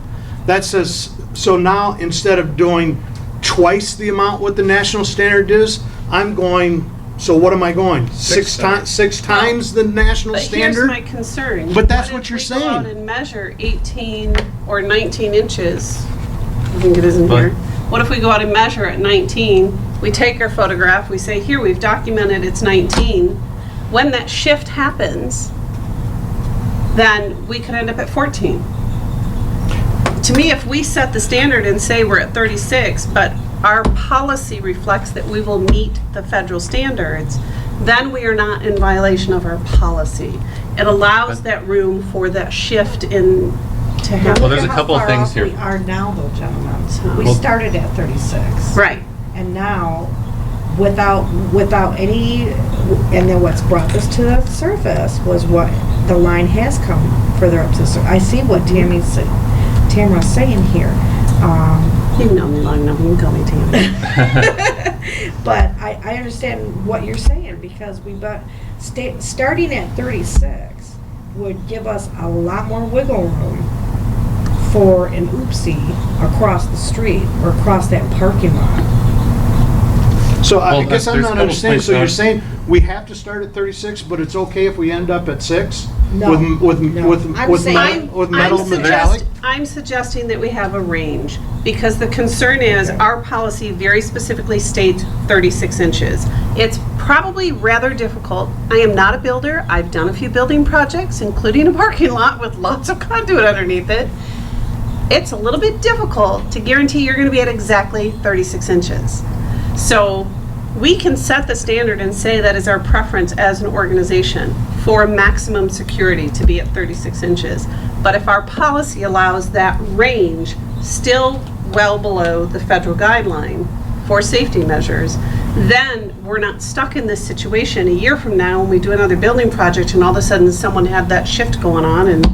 That says, so now instead of doing twice the amount what the national standard is, I'm going, so what am I going? Six times the national But standard? here's my concern. But that's what you're if we go out saying. and measure 18 or 19 inches, I think it is in But- here. What if we go out and measure at 19, we take our photograph, we say, here, we've documented it's 19. When that shift happens, then we could end up at 14. To me, if we set the standard and say we're at 36, but our policy reflects that we will meet the federal standards, then we are not in violation of our policy. It allows that room for that shift in to happen. Well, there's a Look at couple how of far things off here. We are now though, gentlemen. We Well- started at 36. Right. And now, without any, and then what's brought this to the surface was what the line has come further up to the surface. I see what Tamara's saying here. You've known me long enough, you can call me Tammy. But I understand what you're saying, because starting at 36 would give us a lot more wiggle room for an oopsie across the street or across that parking lot. So I Well, guess I'm there's not no understanding, place so you're on- saying we have to start at 36, but it's okay if we end up at 6? No, no. I'm saying- With metal I'm metallic? I'm suggesting that we have a range, because the concern is our policy very specifically states 36 inches. It's probably rather difficult. I am not a builder. I've done a few building projects, including a parking lot with lots of conduit underneath it. It's a little bit difficult to guarantee you're going to be at exactly 36 inches. So we can set the standard and say that is our preference as an organization for maximum security to be at 36 inches. But if our policy allows that range still well below the federal guideline for safety measures, then we're not stuck in this situation a year from now when we do another building project and all of a sudden someone had that shift going on and,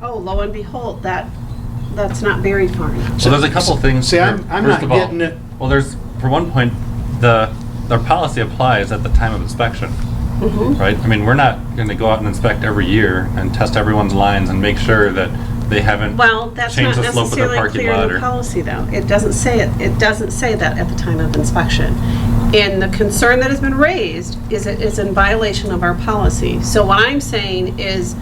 oh, lo and behold, that's not very far enough. So there's a couple things. See, I'm First not of all, getting it. Well, there's, for one point, their policy applies at the time of inspection, right? I mean, we're not going to go out and inspect every year and test everyone's lines and make sure that they haven't Well, that's not changed the slope of their necessarily parking clear lot in the or. policy, though. It doesn't say it. It doesn't say that at the time of inspection. And the concern that has been raised is it is in violation of our policy. So what I'm saying is,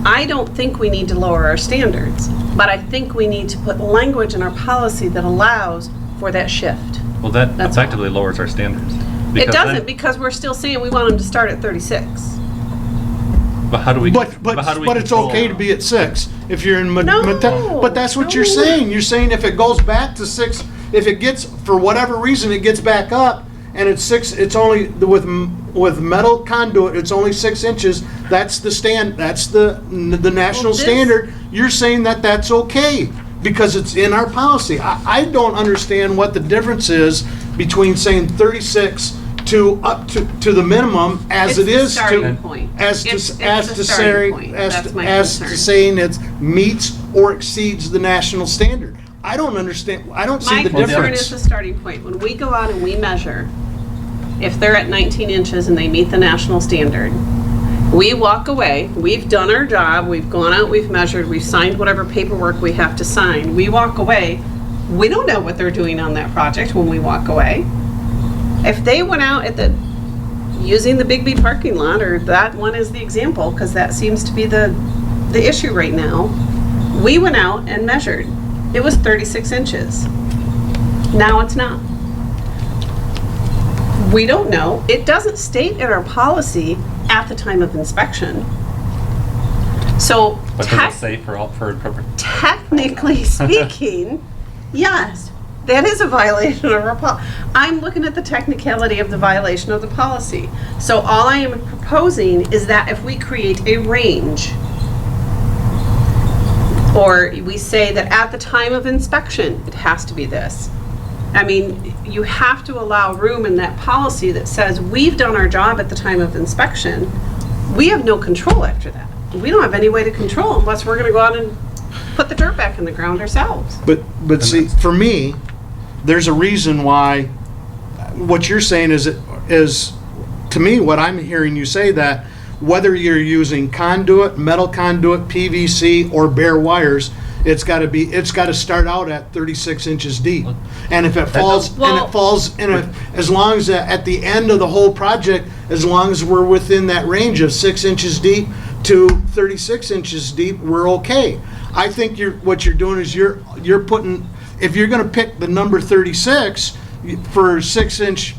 I don't think we need to lower our standards, but I think we need to put language in our policy that allows for that shift. Well, that That's all. effectively lowers our standards. It Because doesn't, then- because we're still saying we want them to start at 36. But how do we? But how do we it's control- okay to be at 6 if you're in No, but that's what you're no. saying. You're saying if it goes back to 6, if it gets, for whatever reason, it gets back up and it's 6, it's only with metal conduit, it's only 6 inches. That's the national this- standard. You're saying that that's okay because it's in our policy. I don't understand what the difference is between saying 36 to up to the minimum as It's it the is starting to point. as It's to the starting saying point. That's my as concern. to saying it meets or exceeds the national standard. I don't understand. I don't see My the concern is difference. the starting point. When we go out and we measure, if they're at 19 inches and they meet the national standard, we walk away, we've done our job, we've gone out, we've measured, we've signed whatever paperwork we have to sign. We walk away, we don't know what they're doing on that project when we walk away. If they went out using the Big B parking lot, or that one is the example, because that seems to be the issue right now, we went out and measured. It was 36 inches. Now it's not. We don't know. It doesn't state in our policy at the time of inspection. So But does it say for technically speaking, yes, that is a violation of our policy. I'm looking at the technicality of the violation of the policy. So all I am proposing is that if we create a range, or we say that at the time of inspection, it has to be this. I mean, you have to allow room in that policy that says we've done our job at the time of inspection. We have no control after that. We don't have any way to control unless we're going to go out and put the dirt back in the ground ourselves. But see, for me, there's a reason why what you're saying is to me what I'm hearing you say, that whether you're using conduit, metal conduit, PVC, or bare wires, it's got to start out at 36 inches deep. And if it falls, as long as at the end of the whole project, as long as we're within that range of 6 inches deep to 36 inches deep, we're okay. I think what you're doing is you're putting, if you're going to pick the number 36 for 6 inch,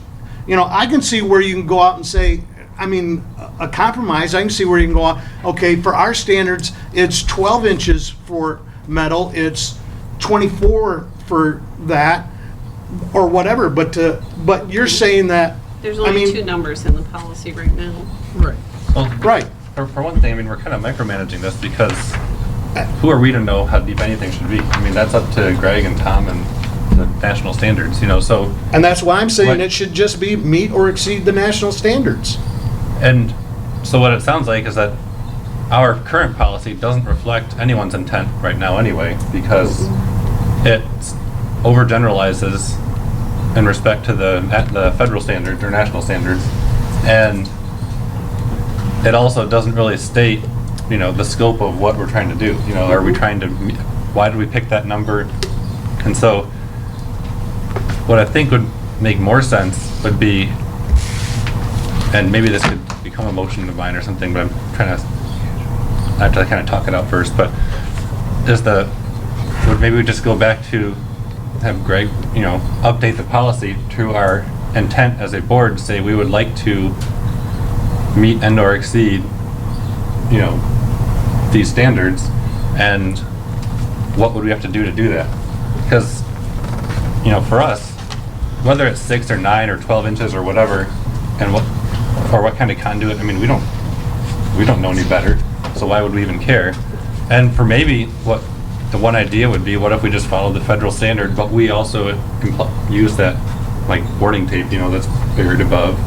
I can see where you can go out and say, I mean, a compromise. I can see where you can go out. Okay, for our standards, it's 12 inches for metal, it's 24 for that, or whatever. But you're saying that. There's only two numbers in the policy right now. Right. Well, Right. For one thing, I mean, we're kind of micromanaging this because who are we to know how deep anything should be? I mean, that's up to Greg and Tom and the national standards, so. And that's why I'm saying What- it should just be meet or exceed the national standards. And so what it sounds like is that our current policy doesn't reflect anyone's intent right now anyway, because it overgeneralizes in respect to the federal standards or national standards, and it also doesn't really state, the scope of what we're trying to do. Are we trying to, why did we pick that number? And so, what I think would make more sense would be, and maybe this could become a motion of mine or something, but I'm trying to, I have to kind of talk it out first, but would maybe we just go back to have Greg, update the policy to our intent as a board to say we would like to meet and or exceed, these standards, and what would we have to do that? Because, for us, whether it's 6 or 9 or 12 inches or whatever, and what kind of conduit, we don't know any better, so why would we even care? And for maybe what the one idea would be, what if we just followed the federal standard, but we also use that like boarding tape, that's buried above,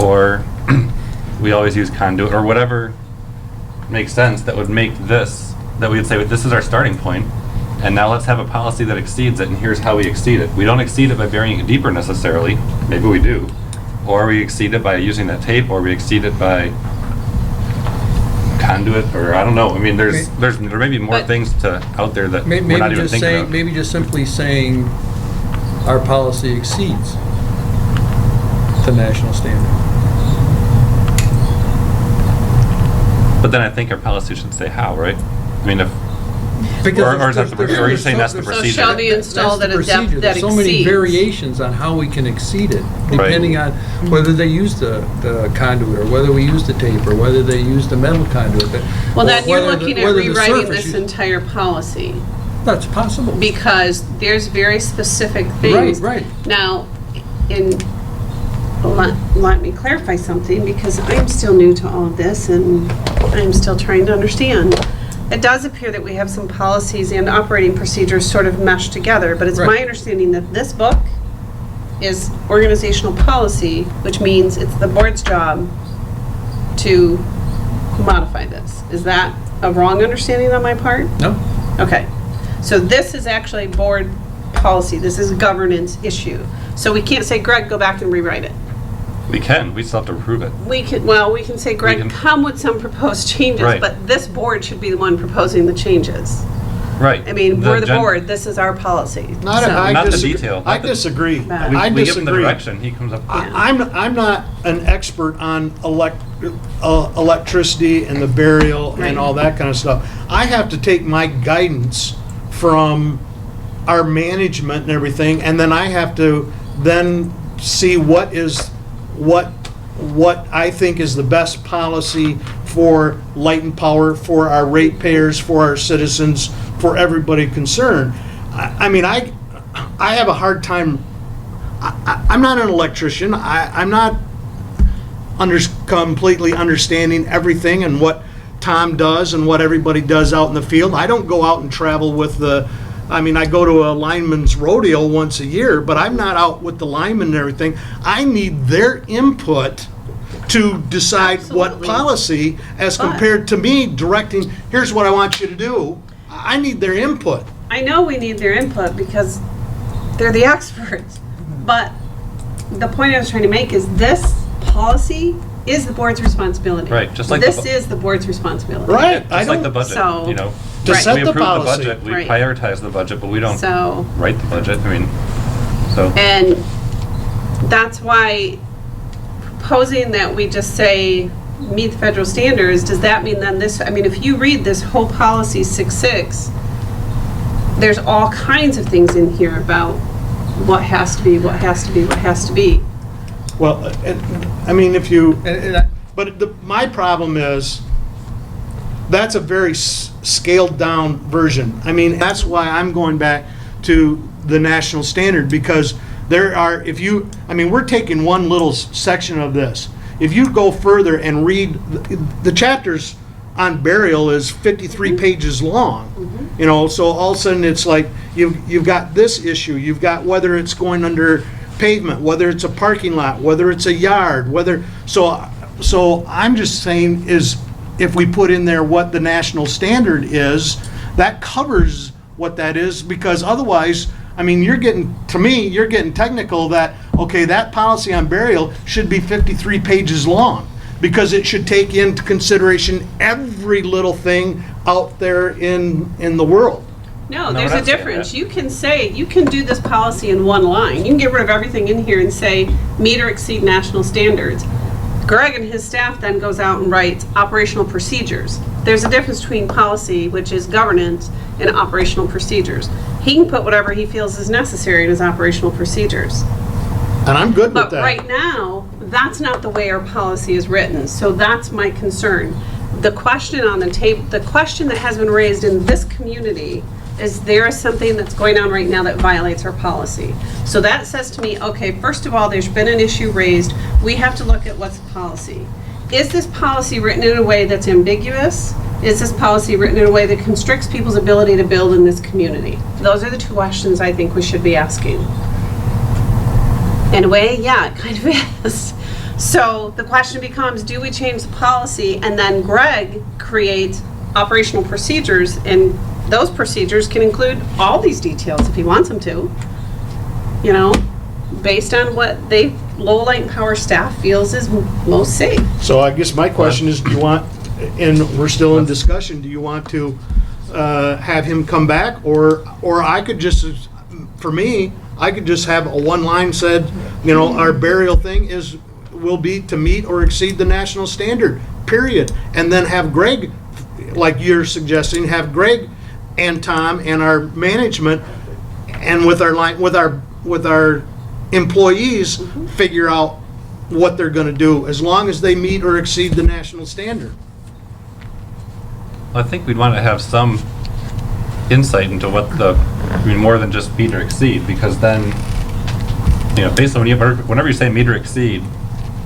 or we always use conduit or whatever makes sense that would make this, that we would say, this is our starting point, and now let's have a policy that exceeds it, and here's how we exceed it. We don't exceed it by burying it deeper necessarily, maybe we do, or we exceed it by using that tape, or we exceed it by conduit, or I don't know. There may be more But things out there that we're not even thinking of. Maybe just simply saying our policy exceeds the national standard. But then I think our policy should say how, right? Because Or is that or are you saying that's the So procedure? shall be installed at a depth that There's so many exceeds. variations on how we can exceed it, depending on whether they use the conduit, or whether we use the tape, or whether they use the metal conduit. Well, or then you're whether looking at whether the rewriting surface this use- entire policy, That's possible. because there's very specific things. Right. Now, let me clarify something, because I'm still new to all of this, and I'm still trying to understand. It does appear that we have some policies and operating procedures sort of meshed together, but it's my Right. understanding that this book is organizational policy, which means it's the board's job to modify this. Is that a wrong understanding on my part? No? Okay. So this is actually board policy. This is a governance issue. So we can't say, Greg, go back and rewrite it. We still have to approve it. We can say, Greg, can- come with some proposed changes, Right. but this board should be the one proposing the changes. Right. We're the board, this is our policy. Not So- I Not the disagree. detail, I not the- disagree. We- I We give him the disagree. direction, he comes up with it. I'm not an expert on electricity and the burial Right. and all that kind of stuff. I have to take my guidance from our management and everything, and then I have to then see what I think is the best policy for Light and Power, for our ratepayers, for our citizens, for everybody concerned. I have a hard time. I'm not an electrician. I'm not completely understanding everything and what Tom does and what everybody does out in the field. I don't go out and travel with I go to a lineman's rodeo once a year, but I'm not out with the linemen and everything. I need their input to decide what Absolutely. policy, as But- compared to me directing, here's what I want you to do. I need their input. I know we need their input because they're the experts. But the point I was trying to make is this policy is the board's responsibility. Right, just like This the bu- is the board's responsibility. Right. I Just like the don't- budget, So- To Right. set We the approve the policy. budget, we Right. prioritize the budget, but we don't So, write the budget, so. and that's why proposing that we just say, meet the federal standards, does that mean then this, if you read this whole policy 6.6, there's all kinds of things in here about what has to be, what has to be, what has to be. Well, if you, And but my problem is, that's a very scaled down version. That's why I'm going back to the national standard, because there are, we're taking one little section of this. If you go further and read, the chapters on burial is 53 pages long. So all of a sudden it's like, you've got this issue, you've got whether it's going under pavement, whether it's a parking lot, whether it's a yard, so I'm just saying is, if we put in there what the national standard is, that covers what that is, because otherwise, I mean, to me, you're getting technical that, okay, that policy on burial should be 53 pages long, because it should take into consideration every little thing out there in the world. No, No, there's we're a not saying difference. that. You can say, you can do this policy in one line. You can get rid of everything in here and say, meet or exceed national standards. Greg and his staff then goes out and writes operational procedures. There's a difference between policy, which is governance, and operational procedures. He can put whatever he feels is necessary in his operational procedures. And I'm good with But that. right now, that's not the way our policy is written, so that's my concern. The question on the table, the question that has been raised in this community is, there is something that's going on right now that violates our policy. So that says to me, okay, first of all, there's been an issue raised, we have to look at what's the policy. Is this policy written in a way that's ambiguous? Is this policy written in a way that constricts people's ability to build in this community? Those are the two questions I think we should be asking. In a way, yeah, it kind of is. So the question becomes, do we change the policy, and then Greg creates operational procedures, and those procedures can include all these details if he wants them to, you know, based on what Lowell Light and Power staff feels is most safe. So I guess my question is, do you want, and we're still in discussion, do you want to have him come back, or I could just, for me, I could just have a one line said, you know, our burial thing will be to meet or exceed the national standard, period. And then have Greg, like you're suggesting, have Greg and Tom and our management and with our employees figure out what they're gonna do, as long as they meet or exceed the national standard. I think we'd want to have some insight into what more than just meet or exceed, because then, you know, based on whenever you say meet or exceed,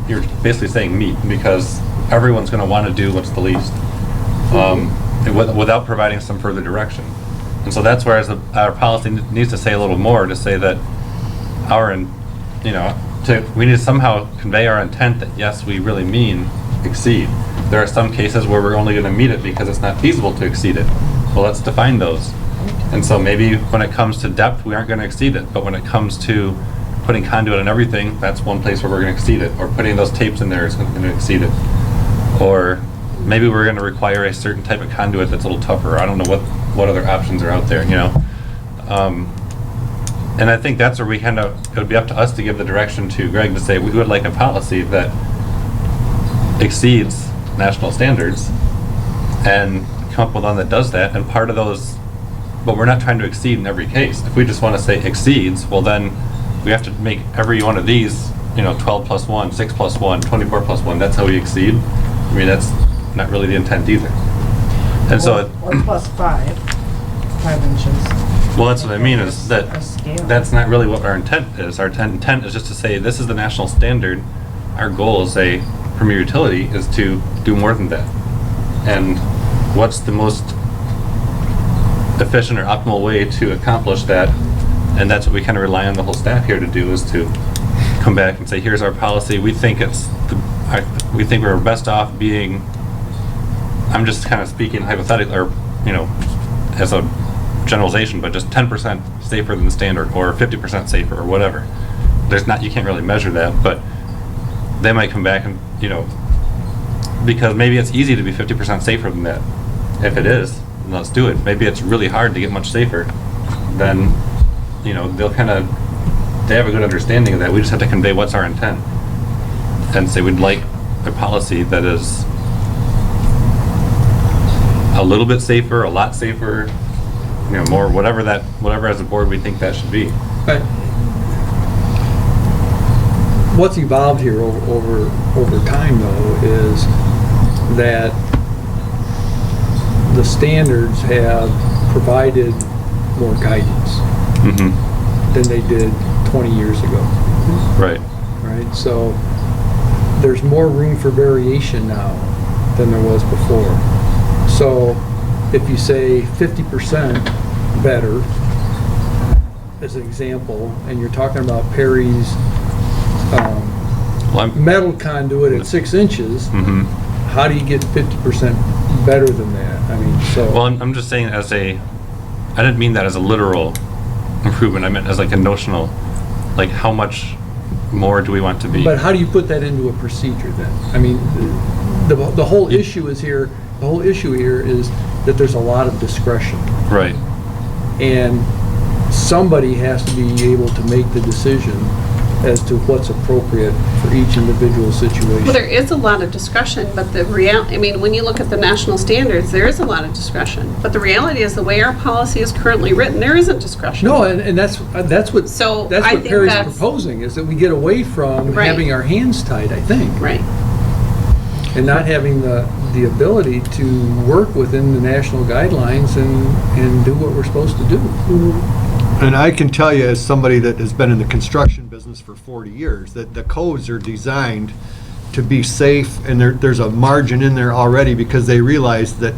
you're basically saying meet, because everyone's going to want to do what's the least, without providing some further direction. And so that's where our policy needs to say a little more, to say that we need to somehow convey our intent that yes, we really mean exceed. There are some cases where we're only going to meet it because it's not feasible to exceed it. Well, let's define those. And so maybe when it comes to depth, we aren't going to exceed it. But when it comes to putting conduit in everything, that's one place where we're going to exceed it. Or putting those tapes in there is going to exceed it. Or maybe we're going to require a certain type of conduit that's a little tougher. I don't know what other options are out there, you know. And I think that's where it would be up to us to give the direction to Greg to say we would like a policy that exceeds national standards, and come up with one that does that. And part of those, but we're not trying to exceed in every case. If we just want to say exceeds, well then we have to make every one of these, 12 plus 1, 6 plus 1, 24 plus 1, that's how we exceed. I mean, that's not really the intent either. And so, Or plus 5 inches. well, that's what I mean, is that A scale. that's not really what our intent is. Our intent is just to say this is the national standard. Our goal as a premier utility is to do more than that. And what's the most efficient or optimal way to accomplish that? And that's what we kind of rely on the whole staff here to do, is to come back and say, here's our policy. We think we think we're best off being, I'm just kind of speaking hypothetically, or, as a generalization, but just 10% safer than the standard, or 50% safer, or whatever. You can't really measure that, but they might come back and, because maybe it's easy to be 50% safer than that. If it is, then let's do it. Maybe it's really hard to get much safer. Then, they have a good understanding of that. We just have to convey what's our intent and say we'd like a policy that is a little bit safer, a lot safer, more, whatever as a board we think that should be. But what's evolved here over time, though, is that the standards have provided more guidance Mm-hmm. than they did 20 years ago, Right. right? So there's more room for variation now than there was before. So if you say 50% better, as an example, and you're talking about Perry's metal conduit at 6 inches, Mm-hmm. how do you get 50% better than that? I mean, so. Well, I'm just saying I didn't mean that as a literal improvement, I meant as like a notional, like how much more do we want to be? But how do you put that into a procedure then? I mean, the whole issue is here, the whole issue here is that there's a lot of discretion. Right. And somebody has to be able to make the decision as to what's appropriate for each individual situation. Well, there is a lot of discretion, but I mean, when you look at the national standards, there is a lot of discretion. But the reality is, the way our policy is currently written, there isn't discretion. No, and that's what, So, that's I what think Perry's that's- proposing, is that we get away from Right. having our hands tied, I think. Right. And not having the ability to work within the national guidelines and do what we're supposed to do. And I can tell you, as somebody that has been in the construction business for 40 years, that the codes are designed to be safe, and there's a margin in there already because they realize that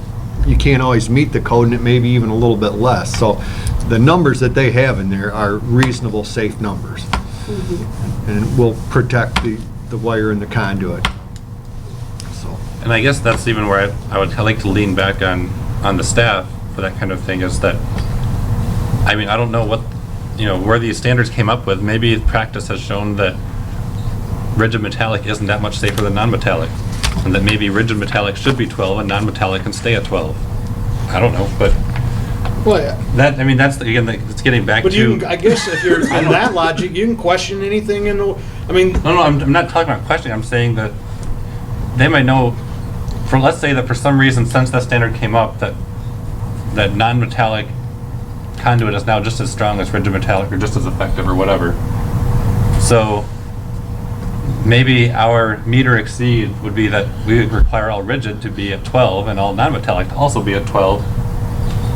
you can't always meet the code, and it may be even a little bit less. So the numbers that they have in there are reasonable, safe numbers. And will protect the wire and the conduit. So, And I guess that's even where I would like to lean back on the staff for that kind of thing, is that, I mean, I don't know what, where these standards came up with. Maybe practice has shown that rigid metallic isn't that much safer than non-metallic, and that maybe rigid metallic should be 12 and non-metallic can stay at 12. I don't know, but Well, that, I mean, that's, again, it's getting back but to... I guess if you're in that logic, you can question anything in the, I mean, No, I'm not talking about questioning. I'm saying that they might know, let's say that for some reason, since that standard came up, that non-metallic conduit is now just as strong as rigid metallic, or just as effective, or whatever. So maybe our meter exceed would be that we would require all rigid to be at 12 and all non-metallic to also be at 12,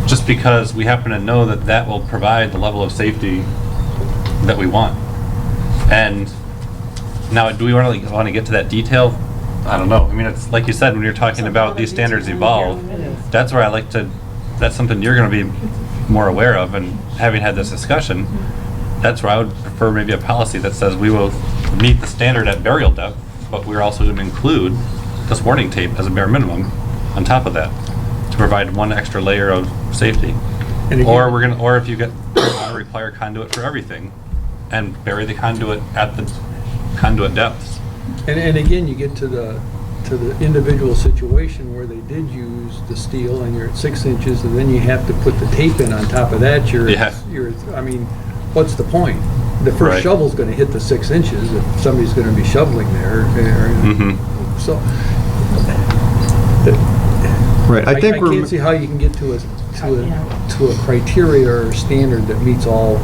just because we happen to know that that will provide the level of safety that we want. And now, do we really want to get to that detail? I don't know. I mean, it's like you said, when you're talking about these standards evolve, that's where I like to, that's something you're going to be more aware of, and having had this discussion, that's where I would prefer maybe a policy that says we will meet the standard at burial depth, but we're also going to include this warning tape as a bare minimum on top of that to provide one extra layer of safety. And again- Or if you want to require conduit for everything and bury the conduit at the conduit depths. And again, you get to the individual situation where they did use the steel and you're at 6 inches, and then you have to put the tape in on top of that, I mean, what's the point? The first Right. shovel's gonna hit the 6 inches if somebody's gonna be shoveling there. So, right, I think can't see how you can get to a criteria or standard that meets all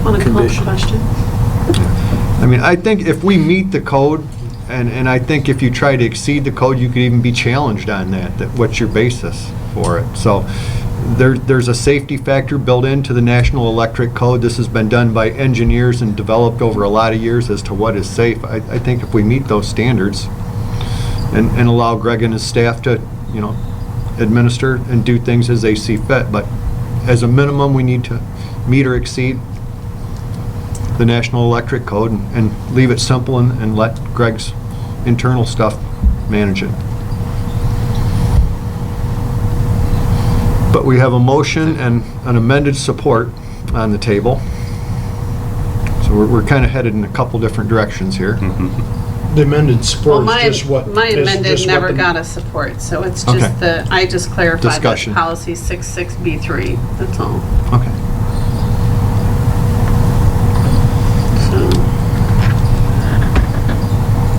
Want to call the conditions. question? I mean, I think if we meet the code, and I think if you try to exceed the code, you could even be challenged on that what's your basis for it? So there's a safety factor built into the National Electric Code. This has been done by engineers and developed over a lot of years as to what is safe. I think if we meet those standards and allow Greg and his staff to, administer and do things as they see fit, but as a minimum, we need to meet or exceed the National Electric Code and leave it simple and let Greg's internal stuff manage it. But we have a motion and an amended support on the table. So we're kind of headed in a couple different directions here. the amended support Well, is just what. my is amended just what never the- got a support, so it's Okay. just I just clarified that Discussion. policy 66B3, that's all. Okay.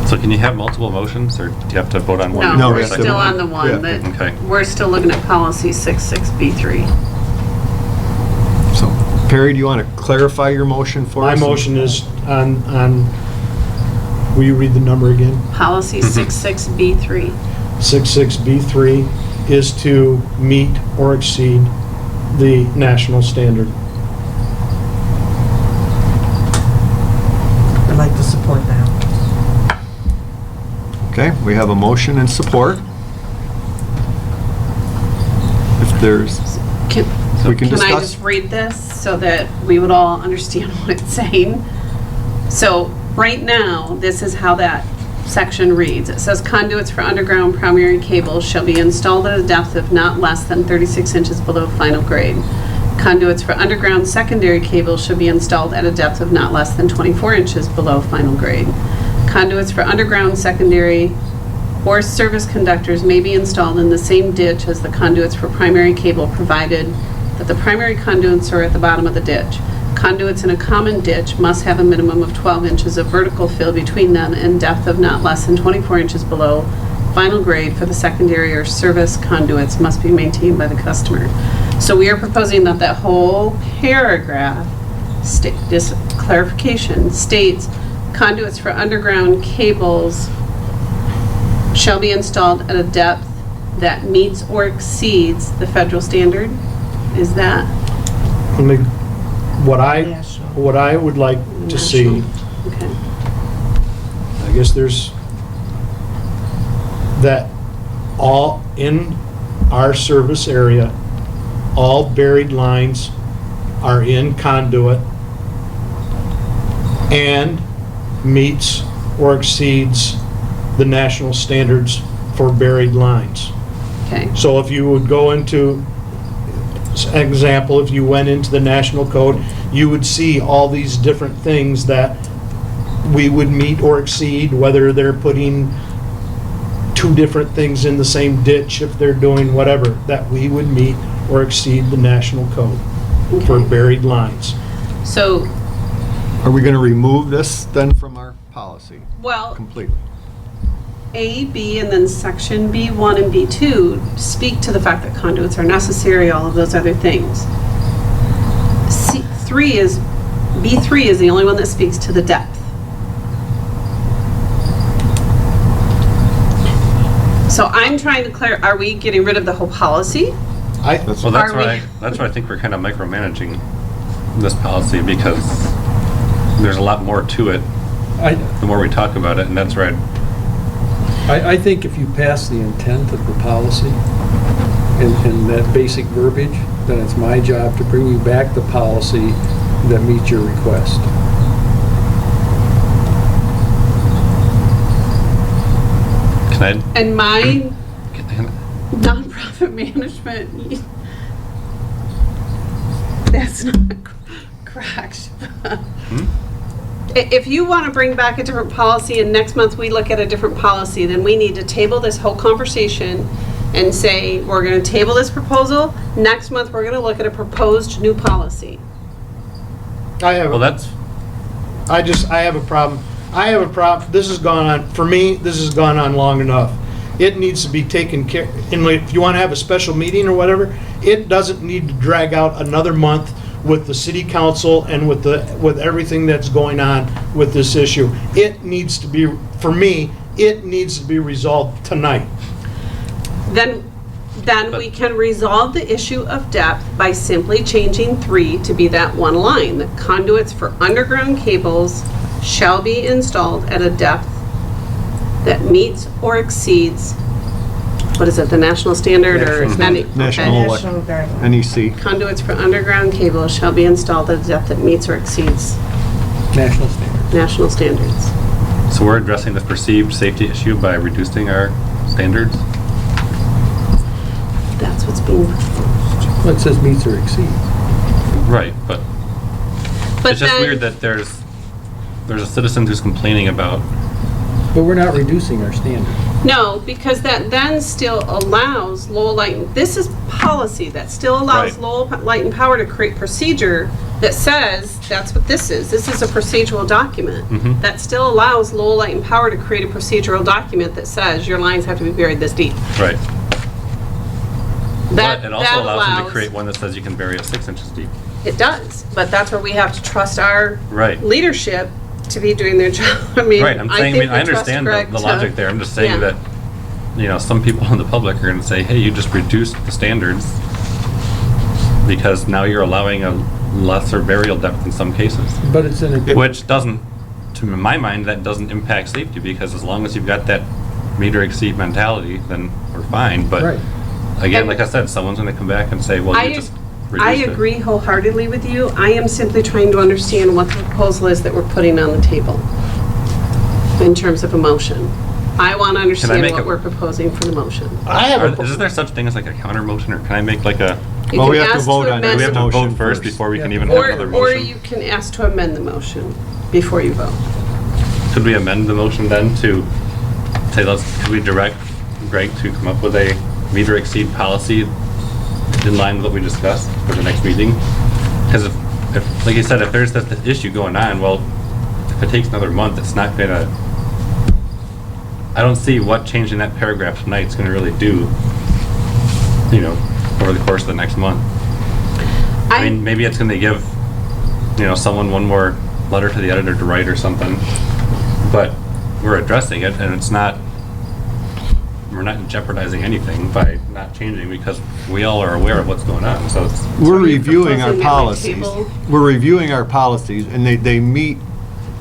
So can you have multiple motions, or do you have to vote on one? No, we we're have to still vote. on the one Yeah. that, Okay. we're still looking at policy 66B3. So Perry, do you want to clarify your motion for My us? motion is on, will you read the number again? Policy 66B3. 66B3 is to meet or exceed the national standard. I'd like to support that. Okay, we have a motion and support. If there's, Can we can Can I discuss. just read this so that we would all understand what it's saying? So, right now, this is how that section reads. It says conduits for underground primary cables shall be installed at a depth of not less than 36 inches below final grade. Conduits for underground secondary cables should be installed at a depth of not less than 24 inches below final grade. Conduits for underground secondary or service conductors may be installed in the same ditch as the conduits for primary cable, provided that the primary conduits are at the bottom of the ditch. Conduits in a common ditch must have a minimum of 12 inches of vertical fill between them and depth of not less than 24 inches below final grade for the secondary or service conduits must be maintained by the customer. So we are proposing that that whole paragraph, this clarification, states conduits for underground cables shall be installed at a depth that meets or exceeds the federal standard. Is that What I would like to see, national? Okay. I guess there's that all in our service area, all buried lines are in conduit and meets or exceeds the national standards for buried lines. Okay. So if you would go into, example, if you went into the national code, you would see all these different things that we would meet or exceed, whether they're putting two different things in the same ditch, if they're doing whatever, that we would meet or exceed the national code for Okay. buried lines. So, Are we gonna remove this then from our policy well, completely? A, B, and then section B1 and B2 speak to the fact that conduits are necessary, all of those other things. B3 is the only one that speaks to the depth. So I'm trying to are we getting rid of the whole policy? I, Well, that's Are why, we- that's why I think we're kind of micromanaging this policy, because there's a lot more to it the more we talk about it, and that's right. I think if you pass the intent of the policy and that basic verbiage, then it's my job to bring you back the policy that meets your request. Can I, And my can- nonprofit management, that's not correct. If you want to bring back a different policy and next month we look at a different policy, then we need to table this whole conversation and say, we're going to table this proposal. Next month, we're going to look at a proposed new policy. I have, well, that's, I have a problem. This has gone on, for me, this has gone on long enough. It needs to be taken care, and if you want to have a special meeting or whatever, it doesn't need to drag out another month with the city council and with everything that's going on with this issue. It needs to be, for me, it needs to be resolved tonight. Then we can resolve the issue of depth by simply changing 3 to be that one line. The conduits for underground cables shall be installed at a depth that meets or exceeds, what is it, the national standard or? National National guideline. NEC. Conduits for underground cables shall be installed at a depth that meets or exceeds National standard. national standards. so we're addressing this perceived safety issue by reducing our standards? That's what's being proposed. Well, it says meets or exceeds. Right, but But it's just then- weird that there's a citizen who's complaining about, But we're not reducing our standard. No, because that then still allows Lowell Light, this is policy, that still allows Right. Lowell Light and Power to create procedure that says, that's what this is a procedural document. Mhm. That still allows Lowell Light and Power to create a procedural document that says your lines have to be buried this deep. right. That But it also allows them to create one that says you can bury it 6 inches deep. It does, but that's where we have to trust our Right. leadership to be doing their job. I mean, Right, I'm saying, I think mean, I we trust understand Greg the to- logic there. I'm just Yeah. saying that, you know, some people in the public are gonna say, hey, you just reduced the standards because now you're allowing a lesser burial depth in some cases. But it's in a. Which doesn't, to my mind, that doesn't impact safety, because as long as you've got that meter exceed mentality, then we're fine. But Right. again, like I said, someone's gonna come back and say, well, you just reduced I it. agree wholeheartedly with you. I am simply trying to understand what the proposal is that we're putting on the table in terms of a motion. I want to understand make what a- we're proposing for the motion. I have a, Is there such thing as like a counter motion, or can I make like a You Well, can we have to ask vote on amend it. We have to Motion vote first first. before we can even have another Or motion. you can ask to amend the motion before you vote. Could we amend the motion then to say, could we direct Greg to come up with a meet or exceed policy in line with what we discussed for the next meeting? Because if, like you said, if there's this issue going on, well, if it takes another month, it's not gonna, I don't see what changing that paragraph tonight is gonna really do, you know, over the course of the next month. I mean, maybe it's gonna give, you know, someone one more letter to the editor to write or something, but we're addressing it, and it's not, we're not jeopardizing anything by not changing, because we all are aware of what's going on, so it's. We're you're reviewing our proposing that we policies. table- We're reviewing our policies, and they meet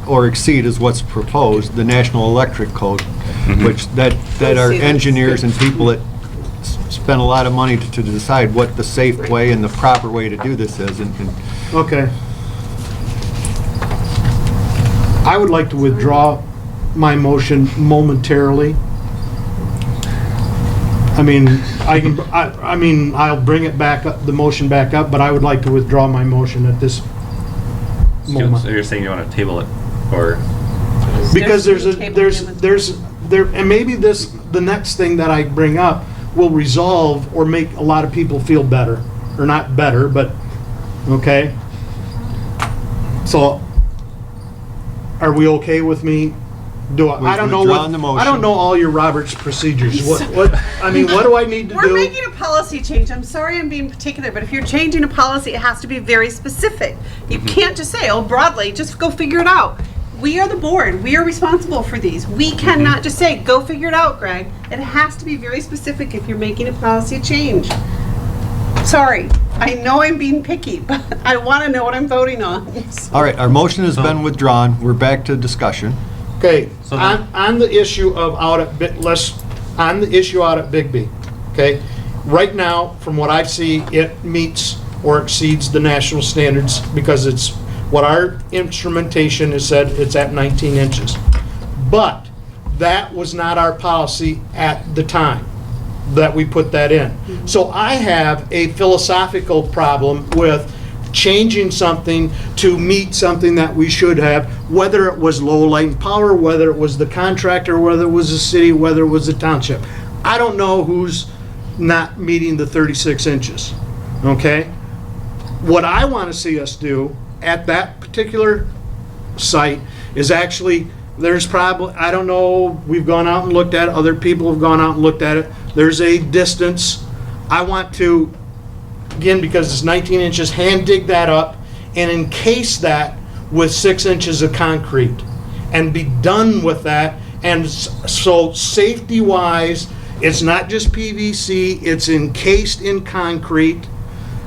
or exceed is what's proposed, the National Electric Code, which that our see, that's engineers good. and people that spend a lot of money to decide what the safe way and the proper way to do this is. And Okay. I would like to withdraw my motion momentarily. I mean, I mean, I'll bring it back up, the motion back up, but I would like to withdraw my motion at this So moment. you're saying you want to table it, or? Because There's and maybe the next thing that I bring up will resolve or make a lot of people feel better, or not better, but, okay? So, are we okay with me? I don't know withdrawing the what, I don't motion. know all your Roberts procedures. What, I mean, what do I need to We're do? making a policy change. I'm sorry I'm being particular, but if you're changing a policy, it has to be very specific. You can't just say, oh, broadly, just go figure it out. We are the board. We are responsible for these. We cannot just say, go figure it out, Greg. It has to be very specific if you're making a policy change. Sorry, I know I'm being picky, but I want to know what I'm voting on. all right, our motion has been withdrawn. We're back to discussion. Okay, So then- on the issue of out at Bigby, okay? Right now, from what I see, it meets or exceeds the national standards because it's what our instrumentation has said, it's at 19 inches. But that was not our policy at the time that we put that in. So I have a philosophical problem with changing something to meet something that we should have, whether it was Lowell Light and Power, whether it was the contractor, whether it was the city, whether it was the township. I don't know who's not meeting the 36 inches, okay? What I want to see us do at that particular site is actually, there's probably, I don't know, we've gone out and looked at it, other people have gone out and looked at it. There's a distance. I want to, again, because it's 19 inches, hand dig that up and encase that with 6 inches of concrete and be done with that. And so safety-wise, it's not just PVC, it's encased in concrete.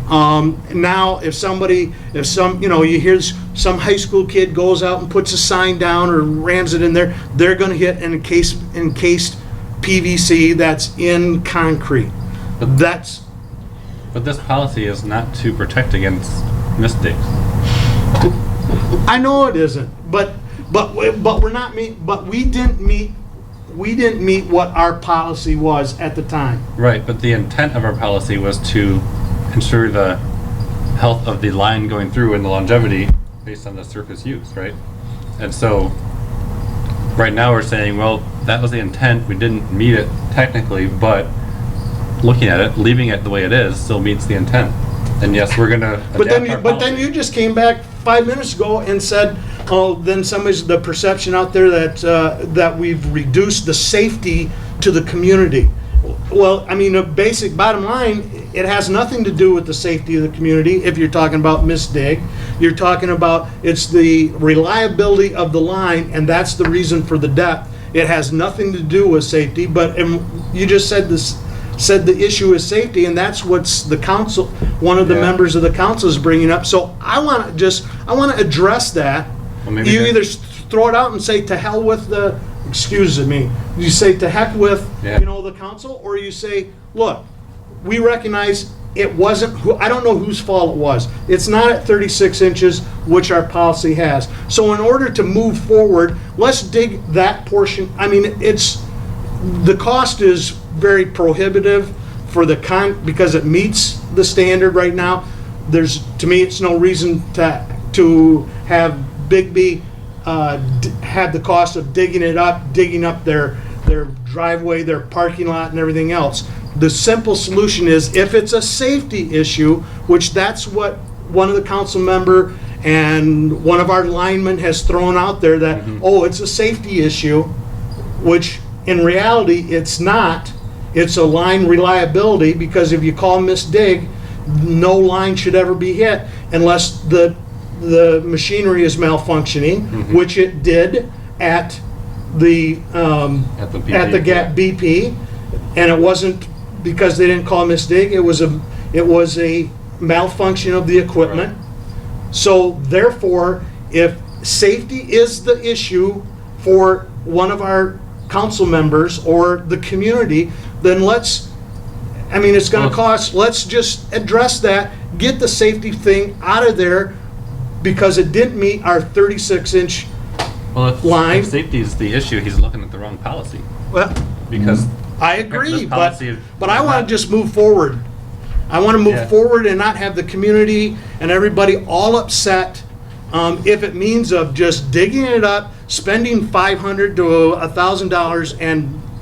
Now, if you hear some high school kid goes out and puts a sign down or rams it in there, they're gonna hit an encased PVC that's in concrete. That's, But this policy is not to protect against mistakes. I know it isn't, but we're not we didn't meet what our policy was at the time. Right, but the intent of our policy was to ensure the health of the line going through and the longevity based on the surface use, right? And so, right now we're saying, well, that was the intent, we didn't meet it technically, but looking at it, leaving it the way it is, still meets the intent. And yes, we're gonna But adapt our then policy. you just came back 5 minutes ago and said, oh, then the perception out there that we've reduced the safety to the community. Well, I mean, the basic bottom line, it has nothing to do with the safety of the community. If you're talking about misdig, you're talking about, it's the reliability of the line, and that's the reason for the depth. It has nothing to do with safety, but you just said the issue is safety, and that's what's the council, one of the Yeah. members of the council is bringing up. So I want to address that. Well, maybe You there- either throw it out and say to hell with the, excuse me, you say to heck with, Yeah. the council, or you say, look, we recognize it wasn't, I don't know whose fault it was. It's not at 36 inches, which our policy has. So in order to move forward, let's dig that portion. I mean, the cost is very prohibitive. for because it meets the standard right now, to me, it's no reason to have Bigby have the cost of digging up their driveway, their parking lot, and everything else. The simple solution is, if it's a safety issue, which that's what one of the council member and one of our linemen has thrown out there, that, oh, it's a safety issue, which in reality, it's not. It's a line reliability, because if you call misdig, no line should ever be hit unless the machinery is malfunctioning, which it did at the BP, and it wasn't because they didn't call misdig. It was a malfunction of the equipment. So therefore, if safety is the issue for one of our council members or the community, then it's going to cost, let's just address that, get the safety thing out of there, because it didn't meet our 36-inch line. If safety is the issue, he's looking at the wrong policy. Well, Because I agree, this policy but I want to just move forward. I want to move forward and not have the community and everybody all upset if it means of just digging it up, spending $500 to $1,000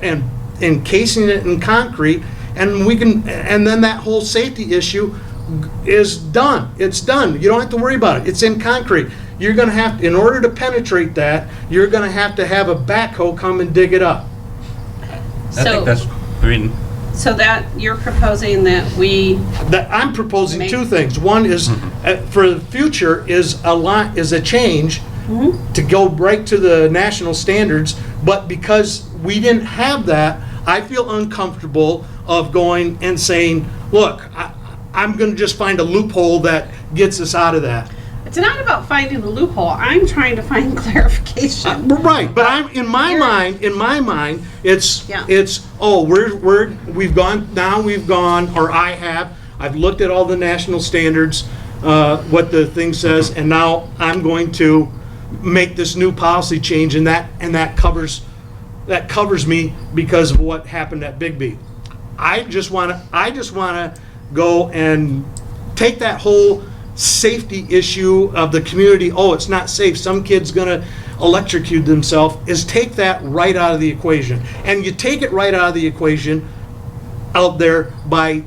and encasing it in concrete, and then that whole safety issue is done. It's done. You don't have to worry about it. It's in concrete. You're going to have, in order to penetrate that, you're going to have a backhoe come and dig it up. So that you're proposing that I'm proposing two things. One is, for the future, is a change to go right to the national standards, but because we didn't have that, I feel uncomfortable of going and saying, look, I'm going to just find a loophole that gets us out of that. It's not about finding the loophole. I'm trying to find clarification. Right, but in my mind, it's we've gone, or I've looked at all the national standards, what the thing says, and now I'm going to make this new policy change, and that covers me because of what happened at Bigby. I just want to go and take that whole safety issue of the community. Oh, it's not safe, some kid's gonna electrocute themselves, is take that right out of the equation. And you take it right out of the equation out there by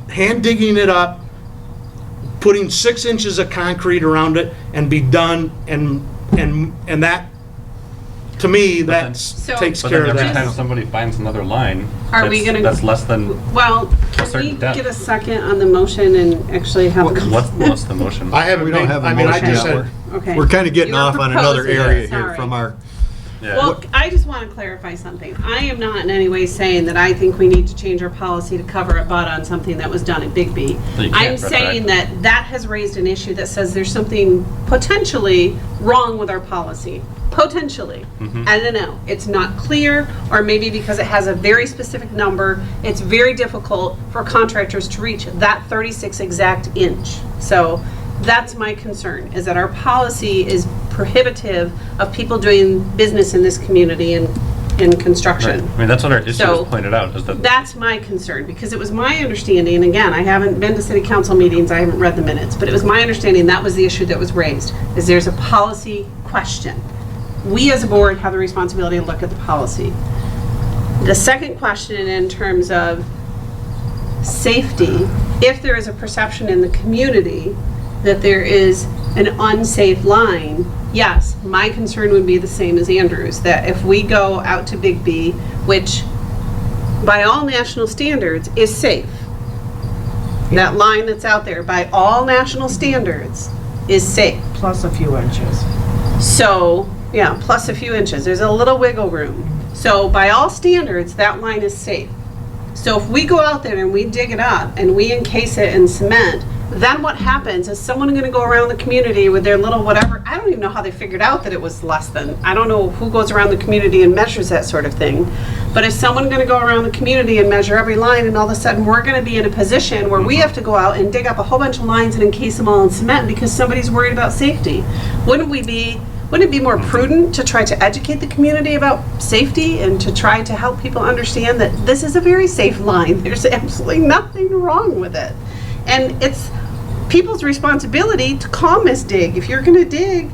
hand digging it up, putting 6 inches of concrete around it, and be done. And that, to me, that takes care of every that. time somebody finds another line, that's less than Well, a can certain we depth. get a second on the motion and actually have a What's the motion? We don't have a motion yet. Okay. We're kind of getting You're off on another proposing area it, here sorry. from our, Yeah. Well, I just want to clarify something. I am not in any way saying that I think we need to change our policy to cover a butt on something that was done at Bigby. So you can't I'm saying that has raised an issue that says there's something potentially wrong with our policy. Potentially. I don't know. It's not clear, or maybe because it has a very specific number, it's very difficult for contractors to reach that 36 exact inch. So that's my concern, is that our policy is prohibitive of people doing business in this community and in construction. Right. I mean, that's what our issue So, was pointed out, is that That's my concern, because it was my understanding, and again, I haven't been to city council meetings, I haven't read the minutes, but it was my understanding that was the issue that was raised, is there's a policy question. We as a board have the responsibility to look at the policy. The second question, in terms of safety, if there is a perception in the community that there is an unsafe line, yes, my concern would be the same as Andrew's, that if we go out to Bigby, which by all national standards is safe, that line that's out there by all national standards is safe. Plus a few inches. So, yeah, plus a few inches. There's a little wiggle room. So by all standards, that line is safe. So if we go out there and we dig it up and we encase it in cement, then what happens is someone going to go around the community with their little whatever. I don't even know how they figured out that it was less than. I don't know who goes around the community and measures that sort of thing. But if someone's going to go around the community and measure every line, and all of a sudden we're going to be in a position where we have to go out and dig up a whole bunch of lines and encase them all in cement because somebody's worried about safety. Wouldn't we be wouldn't it be more prudent to try to educate the community about safety and to try to help people understand that this is a very safe line? There's absolutely nothing wrong with it. And it's people's responsibility to call Miss Dig. If you're going to dig,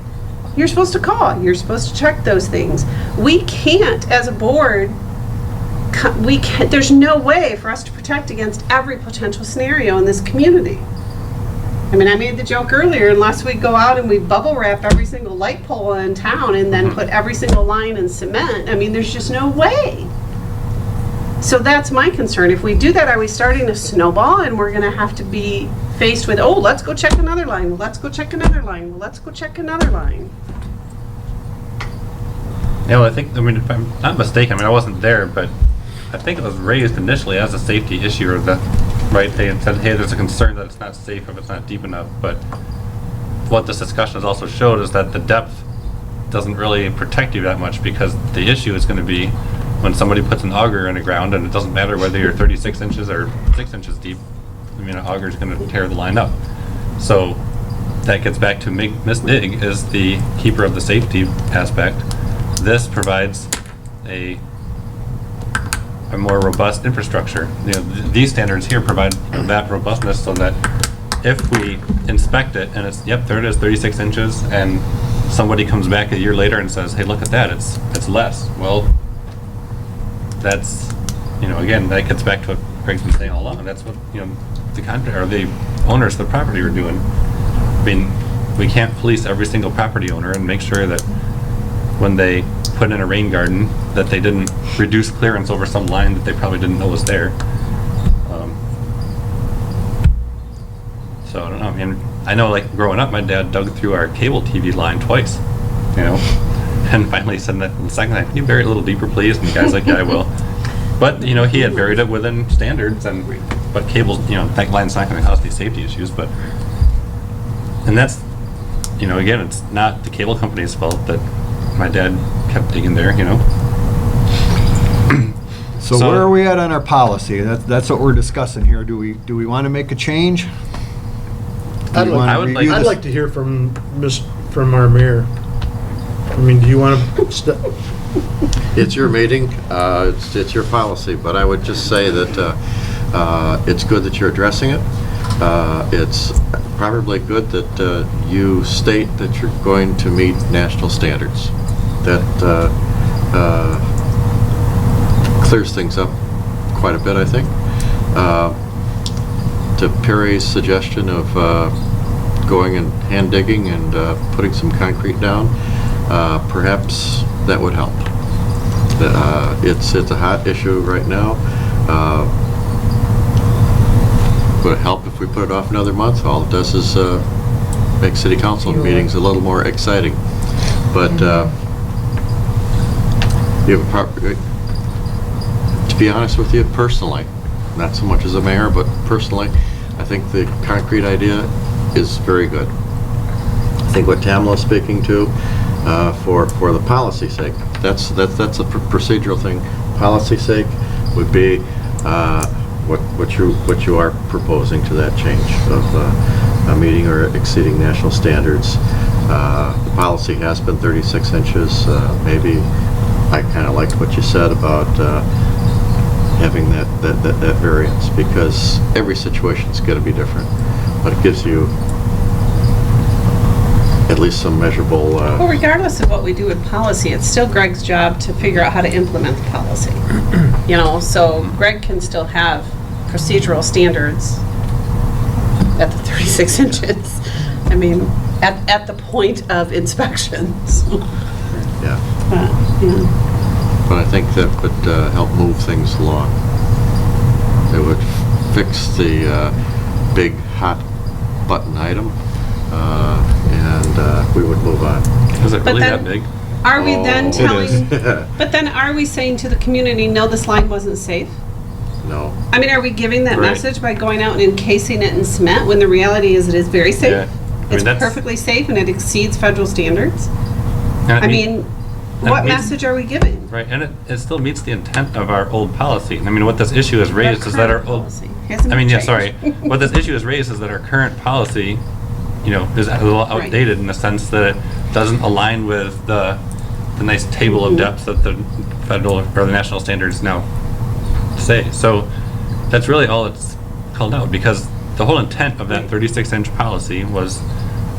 you're supposed to call. You're supposed to check those things. We can't, as a board, there's no way for us to protect against every potential scenario in this community. I mean, I made the joke earlier, unless we go out and we bubble wrap every single light pole in town and then put every single line in cement, I mean, there's just no way. So that's my concern. If we do that, are we starting to snowball and we're gonna have to be faced with, oh, let's go check another line, well, let's go check another line, well, let's go check another line. Yeah, well, I think, I mean, if I'm not mistaken, I mean, I wasn't there, but I think it was raised initially as a safety issue, or right, they had said, hey, there's a concern that it's not safe if it's not deep enough, but what this discussion has also showed is that the depth doesn't really protect you that much, because the issue is going to be when somebody puts an auger in the ground, and it doesn't matter whether you're 36 inches or 6 inches deep, I mean, an auger is going to tear the line up. So that gets back to Miss Dig is the keeper of the safety aspect. This provides a more robust infrastructure. You know, these standards here provide that robustness so that if we inspect it and it's, yep, there it is, 36 inches, and somebody comes back a year later and says, hey, look at that, it's less. Well, that's, you know, again, that gets back to what Greg's been saying all along. That's what, you know, the contractor or the owners of the property are doing. I mean, we can't police every single property owner and make sure that when they put in a rain garden that they didn't reduce clearance over some line that they probably didn't know was there. So I don't know. I mean, I know, like, growing up, my dad dug through our cable TV line twice, you know, and finally said that the second time, can you bury it a little deeper, please? And the guy's like, yeah, I will. But, you know, he had buried it within standards, and but cables, you know, that line's not going to cause these safety issues, but, and that's, you know, again, it's not the cable company's fault that my dad kept digging there, you know. So where are we at on our policy? That's what we're discussing here. Do we want to make a change? I'd like to hear from our mayor. I mean, do you want to? It's your meeting, it's your policy, but I would just say that it's good that you're addressing it. It's probably good that you state that you're going to meet national standards. That clears things up quite a bit, I think. To Perry's suggestion of going and hand digging and putting some concrete down, perhaps that would help. It's a hot issue right now. Would it help if we put it off another month? All it does is make city council meetings a little more exciting. But to be honest with you, personally, not so much as a mayor, but personally, I think the concrete idea is very good. I think what Tamla's speaking to, for the policy sake, that's a procedural thing. Policy sake would be what you are proposing to that change of meeting or exceeding national standards. The policy has been 36 inches. Maybe I kind of liked what you said about having that variance, because every situation is going to be different, but it gives you at least some measurable. Well, regardless of what we do with policy, it's still Greg's job to figure out how to implement the policy. You know, so Greg can still have procedural standards at the 36 inches. I mean, at the point of inspections. Yeah. Yeah. But I think that would help move things along. It would fix the big hot button item, and we would move on. Is it really that big? Are we then telling, is. but then are we saying to the community, no, this line wasn't safe? No. I mean, are we giving that Right. message by going out and encasing it in cement when the reality is it is very safe? Yeah. I mean, It's that's- perfectly safe and it exceeds federal standards? And it I meet- mean, and what it meets- message are we giving? Right, and it still meets the intent of our old policy. I mean, what this issue has raised is that our current old, policy hasn't I mean, yeah, changed. sorry. What this issue has raised is that our current policy, you know, is a little Right. outdated in the sense that doesn't align with the nice table of depths that the federal or the national standards now say. So that's really all it's called out, because the whole intent of that 36-inch policy was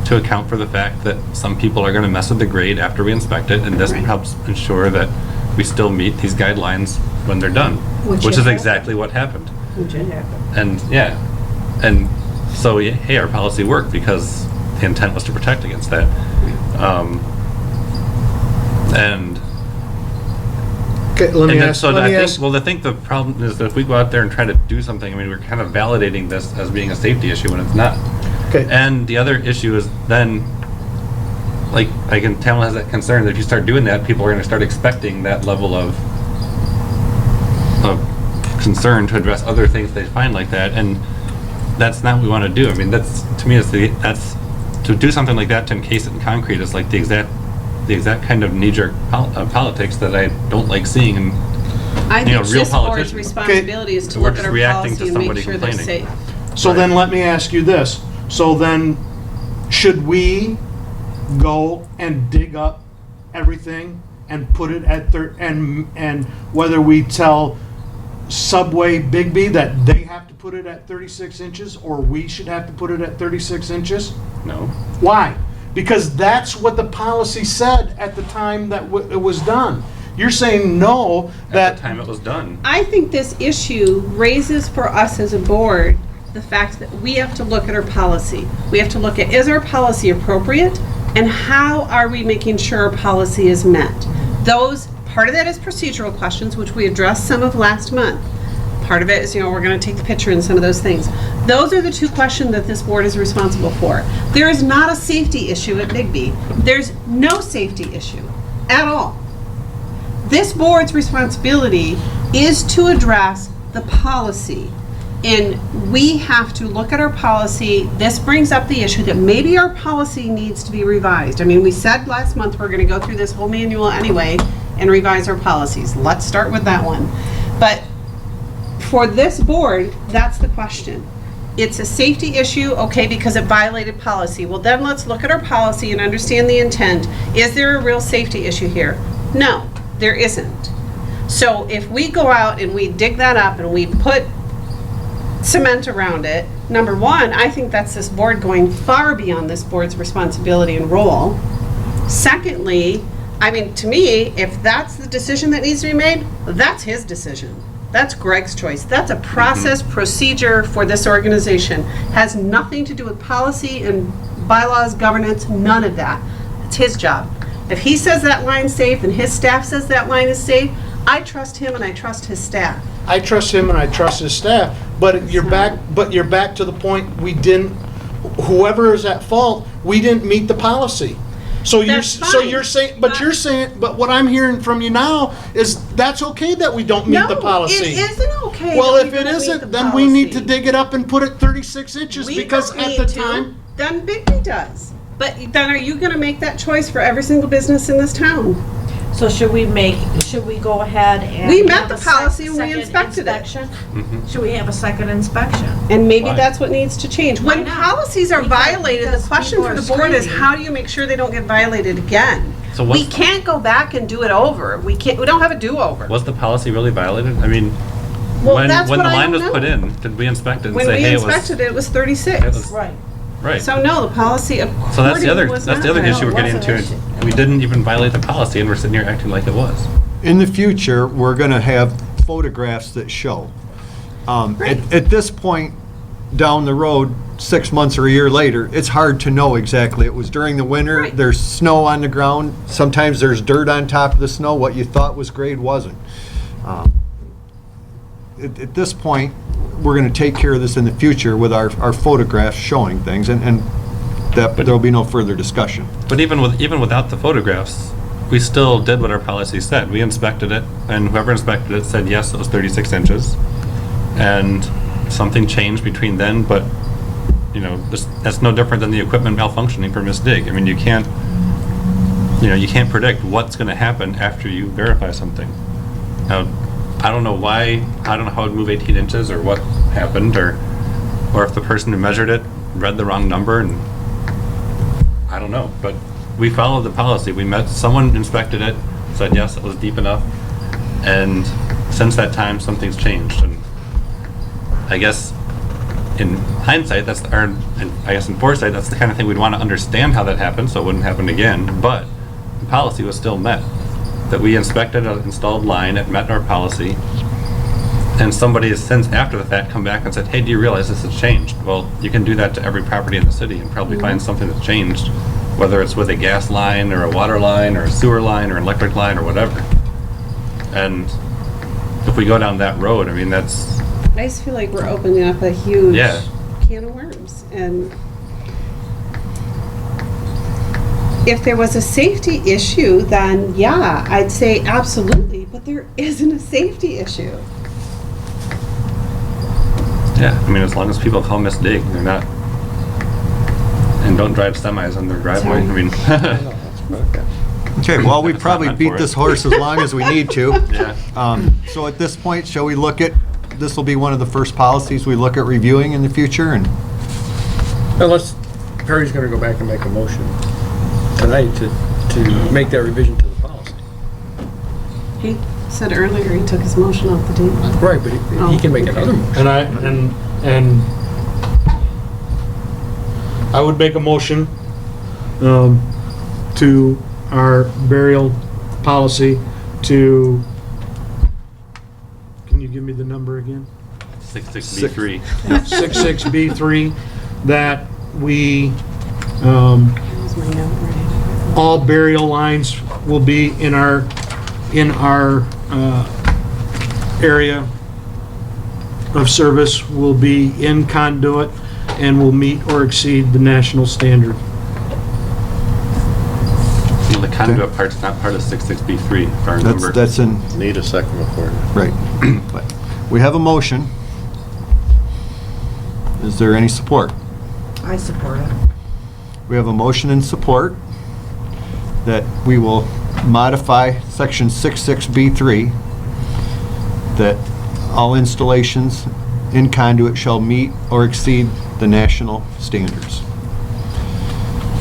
to account for the fact that some people are going to mess with the grade after we inspect it, and this helps ensure that we still meet these guidelines when they're done, which is exactly what happened. Which it happened. And yeah, and so hey, our policy worked because the intent was to protect against that. And Okay, let me and then, ask, so let I me think, ask, well, I think the problem is that if we go out there and try to do something, I mean, we're kind of validating this as being a safety issue when it's not. okay, And the other issue is then, like, I can tell has that concern that if you start doing that, people are going to start expecting that level of concern to address other things they find like that, and that's not what we want to do. I mean, that's, to me, that's to do something like that, to encase it in concrete is like the exact kind of knee-jerk politics that I don't like seeing in, I you know, think real this board's politicians. responsibility is to We're look at just our reacting policy to and make somebody sure they're complaining. safe. so then let me ask you this. So then, should we go and dig up everything and put it at and whether we tell Subway Bigby that they have to put it at 36 inches, or we should have to put it at 36 inches? No. Why? Because that's what the policy said at the time that it was done. You're saying no, At that, the time it was done. I think this issue raises for us as a board the fact that we have to look at our policy. We have to look at, is our policy appropriate, and how are we making sure our policy is met? Part of that is procedural questions, which we addressed some of last month. Part of it is, we're going to take the picture and some of those things. Those are the two questions that this board is responsible for. There is not a safety issue at Bigby. There's no safety issue at all. This board's responsibility is to address the policy. And we have to look at our policy. This brings up the issue that maybe our policy needs to be revised. I mean, we said last month we're going to go through this whole manual anyway and revise our policies. Let's start with that one. But for this board, that's the question. It's a safety issue, okay, because it violated policy. Well, then let's look at our policy and understand the intent. Is there a real safety issue here? No, there isn't. So if we go out and we dig that up and we put cement around it, number one, I think that's this board going far beyond this board's responsibility and role. Secondly, I mean, to me, if that's the decision that needs to be made, that's his decision. That's Greg's choice. That's a process, procedure for this organization. Has nothing to do with policy and bylaws, governance, none of that. It's his job. If he says that line's safe and his staff says that line is safe, I trust him and I trust his staff. I trust him and I trust his staff, but you're back to the point, whoever is at fault, we didn't meet the policy. So That's you're fine. saying, but what I'm hearing from you now is that's okay that we don't meet the policy. No, it isn't okay. Well, that if we it don't meet the isn't, then we need to policy. dig it up and put it 36 inches, We because don't at need the to. time. Then Bigby does. But then are you gonna make that choice for every single business in this town? So should we go ahead and? We met have the a policy and we second inspected it. inspection? Mhm. Should we have a second inspection? And maybe Why? that's what needs to change. When not? policies are violated, the Because question people for are the board is, screaming. how do you make sure they don't get violated again? So We what's, can't go back and do it over. We don't have a do-over. was the policy really violated? I mean, Well, when that's the what I line was don't put know. in, did we inspect it and When say, we hey, inspected it, it was 36. it was, Right. right? So no, the policy So that's accordingly the other, was that's not. the other No, issue we're it getting wasn't into. an issue. We didn't even violate the policy and we're sitting here acting like it was. In the future, we're going to have photographs that show. Right. At this point, down the road, 6 months or a year later, it's hard to know exactly. It was during the winter, Right. there's snow on the ground, sometimes there's dirt on top of the snow, what you thought was grade wasn't. At this point, we're going to take care of this in the future with our photographs showing things, and that there'll be no further discussion. But even without the photographs, we still did what our policy said. We inspected it, and whoever inspected it said, yes, it was 36 inches. And something changed between then, but, that's no different than the equipment malfunctioning for Miss Dig. I mean, you can't predict what's going to happen after you verify something. Now, I don't know how it would move 18 inches or what happened, or if the person who measured it read the wrong number, and I don't know, but we followed the policy. We met, someone inspected it, said yes, it was deep enough, and since that time, something's changed. And I guess in hindsight, and I guess in foresight, that's the kind of thing we'd want to understand how that happened, so it wouldn't happen again. But the policy was still met. That we inspected an installed line, it met our policy, and somebody has since, after the fact, come back and said, hey, do you realize this has changed? Well, you can do that to every property in the city and probably find something that's changed, whether it's with a gas line, or a water line, or a sewer line, or an electric line, or whatever. And if we go down that road, I mean, that's... I just feel like we're opening up a huge Yeah. can of worms. And if there was a safety issue, then yeah, I'd say absolutely, but there isn't a safety issue. Yeah, I mean, as long as people call Miss Dig, they're not... And don't drive semis on their driveway, I mean... Okay, well, we probably meant beat for it. this horse as long as we need to. Yeah. So at this point, shall we look at, this will be one of the first policies we look at reviewing in the future, and Unless Perry's gonna go back and make a motion tonight to make that revision to the policy. He said earlier he took his motion off the table. Right, but he can make another motion. And I would make a motion to our burial policy to, can you give me the number again? 66B3. 66B3, that we, Here's my note ready. all burial lines will be in our area of service will be in conduit and will meet or exceed the national standard. Well, the conduit part's not part of 66B3, if I remember. that's in, Need a second before. right. But we have a motion. Is there any support? I support it. We have a motion and support that we will modify section 66B3, that all installations in conduit shall meet or exceed the national standards.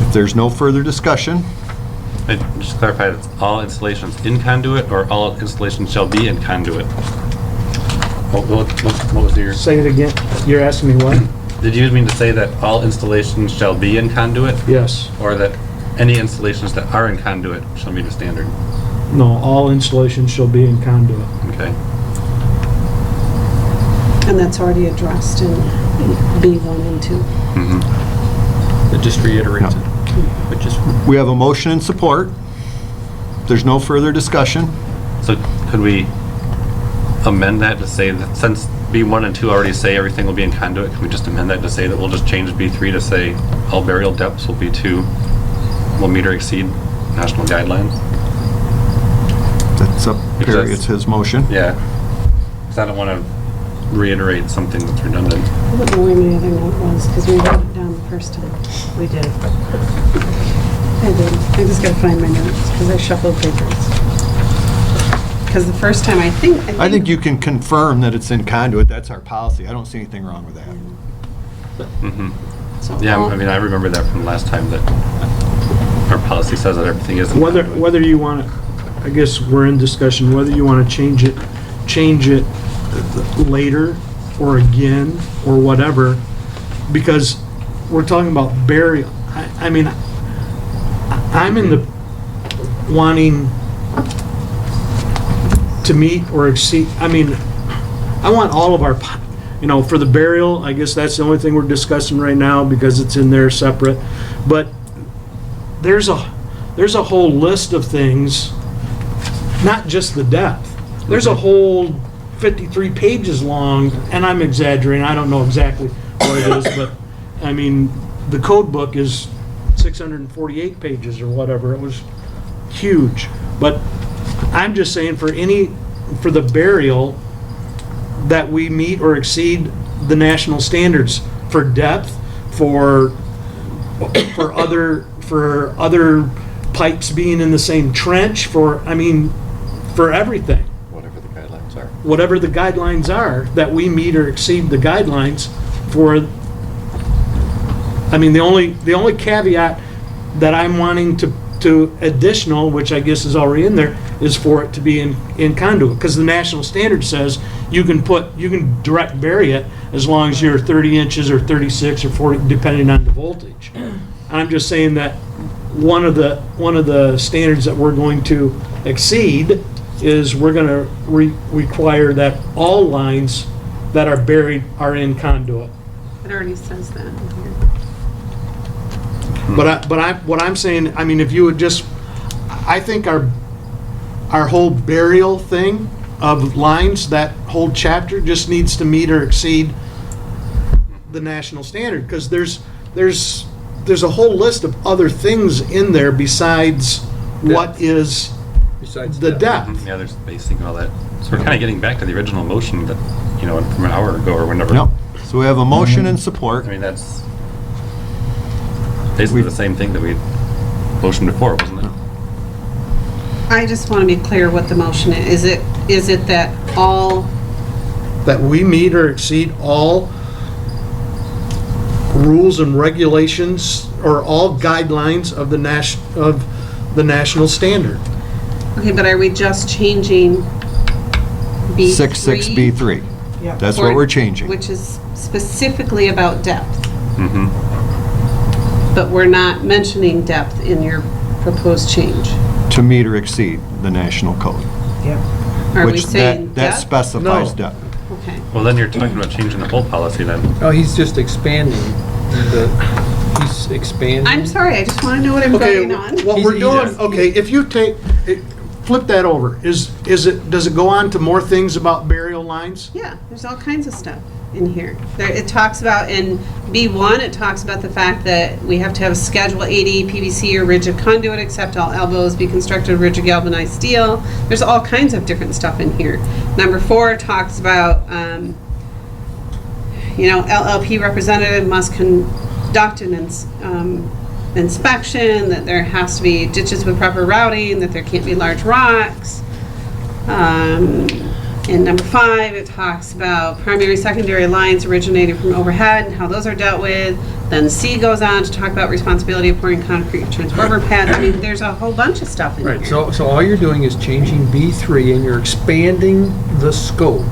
If there's no further discussion, Just clarify, it's all installations in conduit, or all installations shall be in conduit? What was your... Say it again. You're asking me what? Did you mean to say that all installations shall be in conduit? Yes. Or that any installations that are in conduit shall meet a standard? No, all installations shall be in conduit. Okay. And that's already addressed in B1 and 2. Mm-hmm. It just reiterates it. But just, we have a motion and support. There's no further discussion. So could we amend that to say that since B1 and 2 already say everything will be in conduit, can we just amend that to say that we'll just change B3 to say all burial depths will meet or exceed national guidelines? That's up, Perry, it's his motion. Yeah. Because I don't want to reiterate something that's redundant. I don't know where my other note was, because we wrote it down the first time. We did. I did. I just gotta find my notes, because I shuffled papers. Because the first time, I think you can confirm that it's in conduit. That's our policy. I don't see anything wrong with that. Mm-hmm. so Yeah, all- I mean, I remember that from last time that our policy says that everything is in conduit. Whether you want to, I guess we're in discussion, whether you want to change it later or again or whatever, because we're talking about burial. I mean, I'm in the wanting to meet or exceed, I mean, I want all of our, for the burial, I guess that's the only thing we're discussing right now because it's in there separate. But there's a whole list of things, not just the depth. There's a whole 53 pages long, and I'm exaggerating, I don't know exactly what it is, but, I mean, the code book is 648 pages or whatever. It was huge. But I'm just saying for the burial, that we meet or exceed the national standards for depth, for other pipes being in the same trench, for everything. Whatever the guidelines are. Whatever the guidelines are, that we meet or exceed the guidelines for. I mean, the only caveat that I'm wanting to additional, which I guess is already in there, is for it to be in conduit. Because the national standard says you can direct bury it as long as you're 30 inches or 36 or 40, depending on the voltage. I'm just saying that one of the standards that we're going to exceed is we're going to require that all lines that are buried are in conduit. It already says that in here. What I'm saying, I mean, if you would just, I think our whole burial thing of lines, that whole chapter just needs to meet or exceed the national standard, because there's a whole list of other things in there besides what is Besides the depth. depth. Yeah, there's spacing and all that. So we're kind of getting back to the original motion that, from an hour ago or whenever. Yep. So we have a motion and support. I mean, that's basically the same thing that we motioned before, wasn't it? I just want to be clear what the motion is. Is it that all, That we meet or exceed all rules and regulations or all guidelines of the national standard. okay, but are we just changing B3? 66B3. Yeah. That's what we're changing. Which is specifically about depth, Mm-hmm. but we're not mentioning depth in your proposed change. To meet or exceed the national code. Yeah. Are we Which saying that depth? specifies No. depth. Okay. Well, then you're talking about changing the whole policy then. Oh, he's just expanding he's expanding. I'm sorry, I just want to know what I'm Okay, voting on. what we're He's- doing, he's- okay, if you flip that over, does it go on to more things about burial lines? Yeah, there's all kinds of stuff in here. It talks about, in B1, it talks about the fact that we have to have a Schedule 80 PVC or rigid conduit, except all elbows be constructed of rigid galvanized steel. There's all kinds of different stuff in here. Number 4 talks about, LLP representative must conduct an inspection, that there has to be ditches with proper routing, that there can't be large rocks. In number 5, it talks about primary, secondary lines originating from overhead and how those are dealt with. Then C goes on to talk about responsibility of pouring concrete transformer pads. I mean, there's a whole bunch of stuff in Right, here. so all you're doing is changing B3 and you're expanding the scope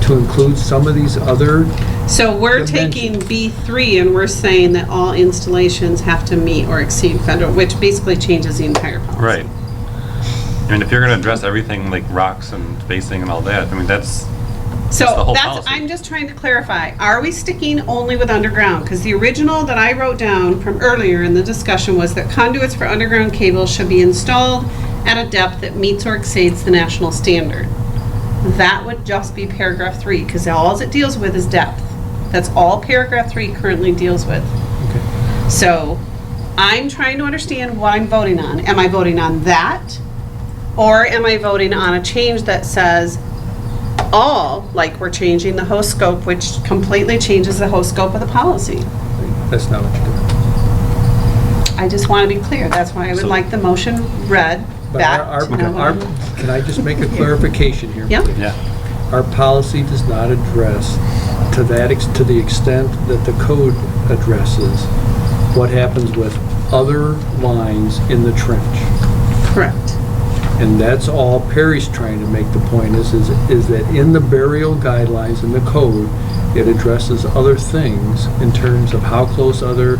to include some of these other, So we're taking B3 and we're saying that all installations have to meet or exceed federal, which basically changes the entire policy. Right. I mean, if you're going to address everything like rocks and spacing and all that, I mean, that's the So whole that's, policy. I'm just trying to clarify, are we sticking only with underground? Because the original that I wrote down from earlier in the discussion was that conduits for underground cables should be installed at a depth that meets or exceeds the national standard. That would just be paragraph 3, because all it deals with is depth. That's all paragraph 3 currently deals with. okay. So I'm trying to understand what I'm voting on. Am I voting on that? Or am I voting on a change that says all, like we're changing the whole scope, which completely changes the whole scope of the policy? That's not what you're doing. I just want to be clear. That's why I would So- like the motion read But back. can I just make a clarification here? Yep. please? Yeah. Our policy does not address to the extent that the code addresses what happens with other lines in the trench. Correct. And that's all Perry's trying to make the point is that in the burial guidelines in the code, it addresses other things in terms of how close other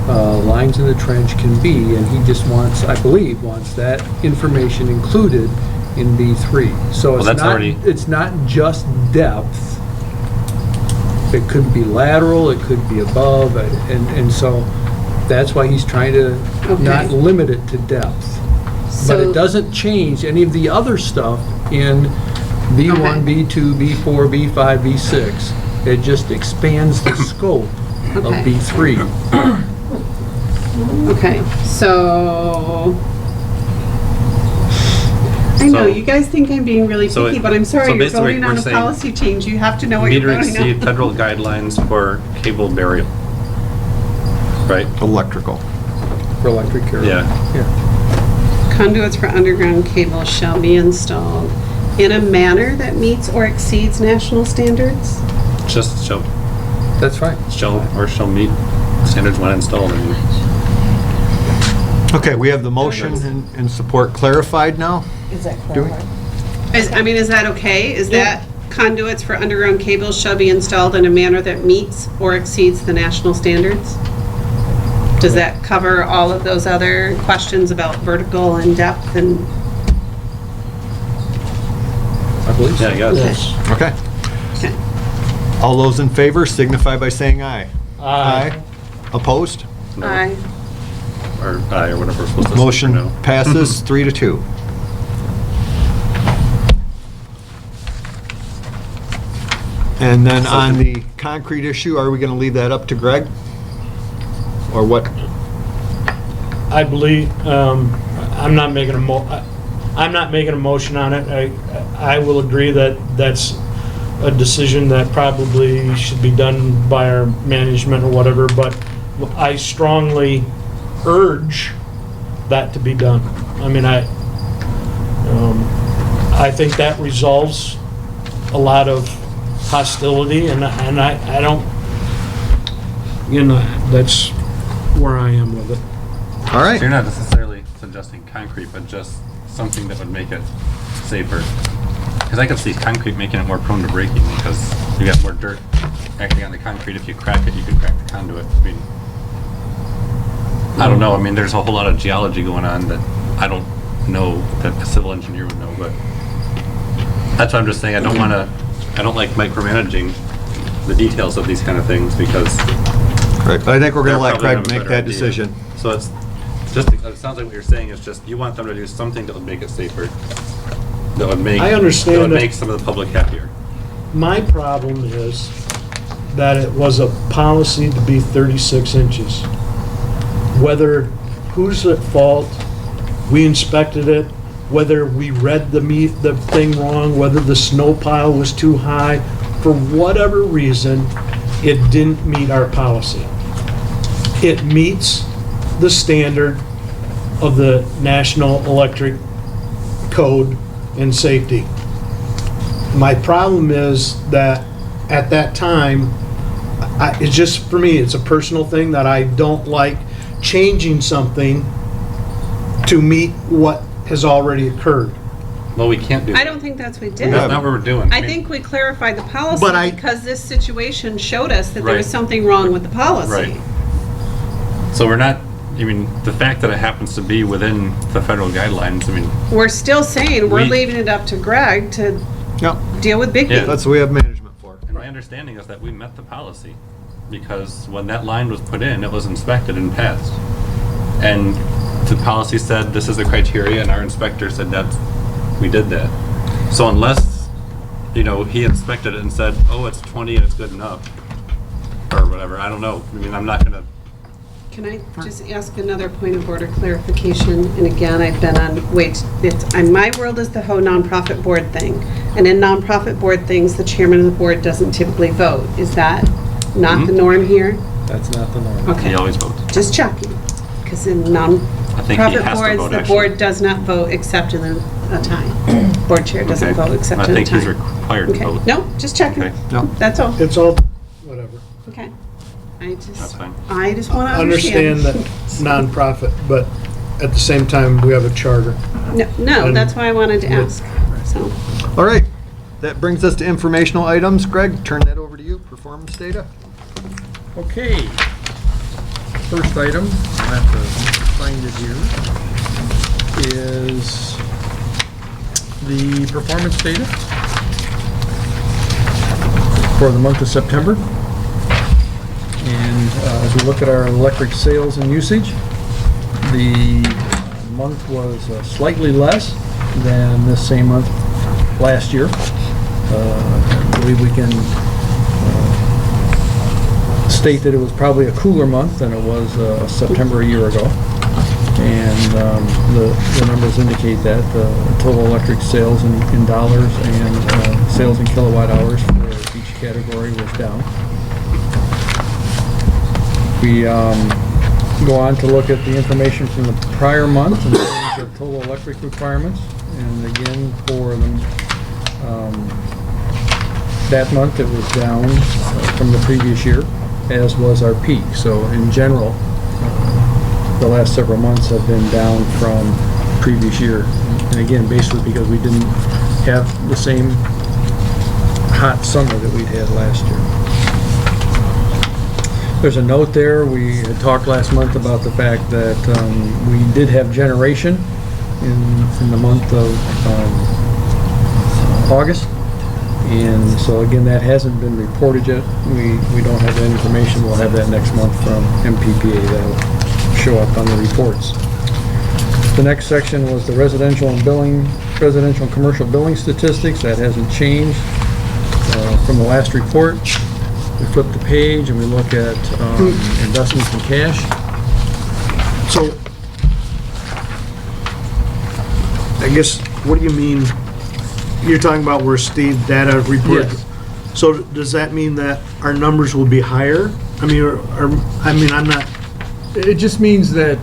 lines in the trench can be, and he just wants, I believe, that information included in B3. So Well, that's already- it's not just depth. It could be lateral, it could be above, and so that's why he's trying to not Okay. limit it to depth. But So- it doesn't change any of the other stuff in B1, Okay. B2, B4, B5, B6. It just expands the scope of Okay. B3. Okay, so I know So- you guys think I'm being really so picky, it- but I'm sorry, so you're basically voting we're on a saying policy change. You have to know what Meet you're or voting exceed on. federal guidelines for cable burial. Right? Electrical. For electric carrier. Yeah. Conduits for underground cables shall be installed in a manner that meets or exceeds national standards? Just shall That's fine. meet standards when installed. I mean, Okay, we have the motion and support clarified now? Is that Do we- clarified? Is that okay? Is that conduits for underground cables shall be installed in a manner that meets or exceeds the national standards? Does that cover all of those other questions about vertical and depth and? I believe so. Yeah, I guess. Okay. Okay. All those in favor signify by saying aye. Opposed? No. Aye. Or aye, or whatever we're supposed to say. Motion for no. passes 3-2. And then on the concrete issue, are we going to leave that up to Greg? Or what? I believe, I'm not making a motion on it. I will agree that that's a decision that probably should be done by our management or whatever, but I strongly urge that to be done. I mean, I think that resolves a lot of hostility, and I don't, that's where I am with it. All right. So you're not necessarily suggesting concrete, but just something that would make it safer. Because I could see concrete making it more prone to breaking because you got more dirt acting on the concrete. If you crack it, you can crack the conduit. I mean, I don't know. I mean, there's a whole lot of geology going on that I don't know that a civil engineer would know, but that's what I'm just saying. I don't like micromanaging the details of these kind of things because Correct. I think we're going to let they're probably Greg gonna have a make better that idea. decision. So it sounds like what you're saying is just you want them to do something that would make it safer. That would make, I understand that would that- make some of the public happier. My problem is that it was a policy to be 36 inches. Whether, who's at fault, we inspected it, whether we read the thing wrong, whether the snow pile was too high, for whatever reason, it didn't meet our policy. It meets the standard of the National Electric Code and Safety. My problem is that at that time, it's just, for me, it's a personal thing that I don't like changing something to meet what has already occurred. Well, we can't do that. I don't think that's what we did. That's not what we're doing. I mean, think we clarified the policy But because this situation showed us that there was Right. something wrong with the policy. Right. So we're not, I mean, the fact that it happens to be within the federal guidelines, I mean, We're still saying we're We- leaving it up to Greg to Yep. deal with Biggie. Yeah. That's what we have management for. and my understanding is that we met the policy because when that line was put in, it was inspected and passed. And the policy said this is the criteria, and our inspector said that we did that. So unless, he inspected it and said, oh, it's 20 and it's good enough, or whatever, I don't know. I mean, I'm not gonna, Can I just ask another point of order clarification? And again, I've been on, my world is the whole nonprofit board thing. And in nonprofit board things, the chairman of the board doesn't typically vote. Is that not the norm here? That's not the norm. Okay. he always votes. Just checking. Because in I think he nonprofit has to boards, vote, the actually. board does not vote except in a tie. Board chair doesn't Okay. vote except I in a think tie. he's required to Okay. vote. No, just checking. Okay. No. That's all. It's all, whatever. Okay. That's fine. I just want to Understand that nonprofit, but at the same time, we have a charter. No, And- that's why I wanted to ask, so. All right. That brings us to informational items. Greg, turn that over to you. Performance data. Okay. First item, I have to find it here, is the performance data for the month of September. And as we look at our electric sales and usage, the month was slightly less than this same month last year. I believe we can state that it was probably a cooler month than it was September a year ago. And the numbers indicate that the total electric sales in dollars and sales in kilowatt hours for each category was down. We go on to look at the information from the prior month in terms of total electric requirements. And again, for that month, it was down from the previous year, as was our peak. So in general, the last several months have been down from previous year. And again, basically because we didn't have the same hot summer that we'd had last year. There's a note there, we had talked last month about the fact that we did have generation in the month of August. And so again, that hasn't been reported yet. We don't have that information. We'll have that next month from MPPA. That'll show up on the reports. The next section was the residential and commercial billing statistics. That hasn't changed from the last report. We flip the page and we look at investments in cash. So, I guess, what do you mean, you're talking about where Steve data report? Yes. So does that mean that our numbers will be higher? I mean, I'm not, It just means that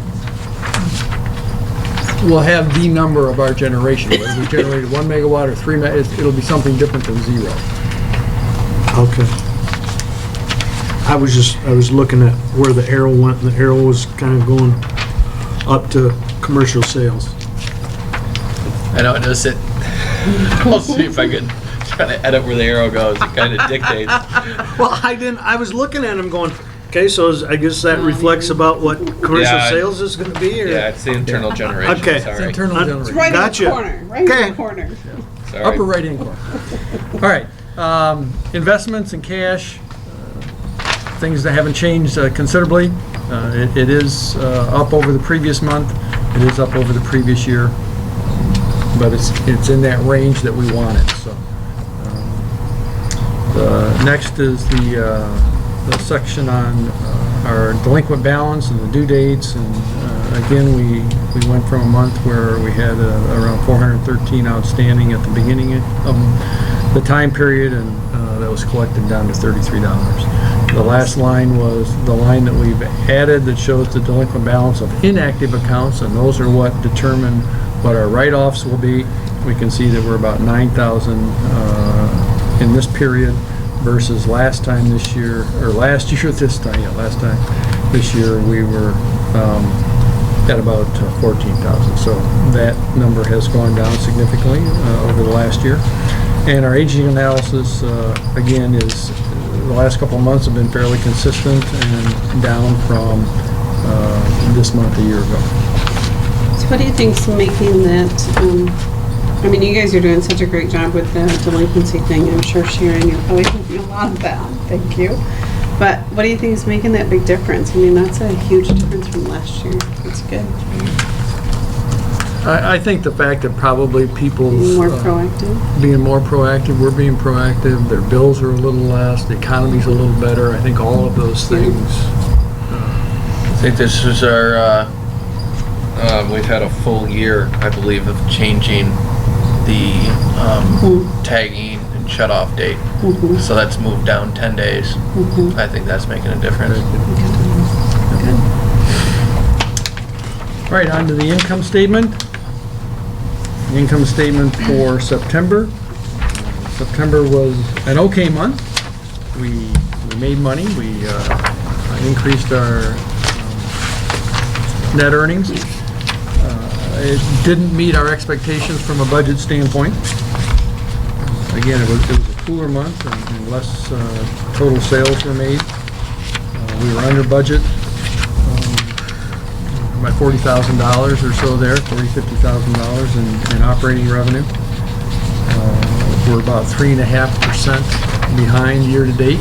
we'll have the number of our generation. Whether we generated 1 megawatt or 3 megawatt, it'll be something different than 0. okay. I was looking at where the arrow went, and the arrow was kind of going up to commercial sales. I know, I noticed it. I'll see if I can try to edit where the arrow goes. It kind of dictates. Well, I was looking at them going, okay, so I guess that reflects about what commercial Yeah. sales is gonna be, or? Yeah, it's the internal generation. Okay. It's Sorry. internal It's generation. Right in Gotcha. the corner, right in Okay. the corner. Sorry. Upper right-hand corner. All right, investments in cash, things that haven't changed considerably. It is up over the previous month. It is up over the previous year, but it's in that range that we wanted. So, the next is the section on our delinquent balance and the due dates. And again, we went from a month where we had around 413 outstanding at the beginning of the time period, and that was collected down to $33. The last line was the line that we've added that shows the delinquent balance of inactive accounts, and those are what determine what our write-offs will be. We can see that we're about 9,000 in this period versus last time this year, or last year this time, last time this year we were at about 14,000. So that number has gone down significantly over the last year. And our aging analysis, again, is the last couple of months have been fairly consistent and down from this month a year ago. So what do you think's making that, I mean, you guys are doing such a great job with the delinquency thing. I'm sure Sharon, you're probably doing a lot of that. Thank you. But what do you think is making that big difference? I mean, that's a huge difference from last year. It's good. I think the fact that probably people Being more proactive. being more proactive, we're being proactive, their bills are a little less, the economy's a little better. I think all of those things. I think this is our, we've had a full year, I believe, of changing the tagging and shut-off date. So that's moved down 10 days. I think that's making a difference. All right, on to the income statement. The income statement for September. September was an okay month. We made money. We increased our net earnings. It didn't meet our expectations from a budget standpoint. Again, it was a cooler month and less total sales were made. We were under budget by $40,000 or so there, $50,000 in operating revenue. We're about 3.5% behind year to date.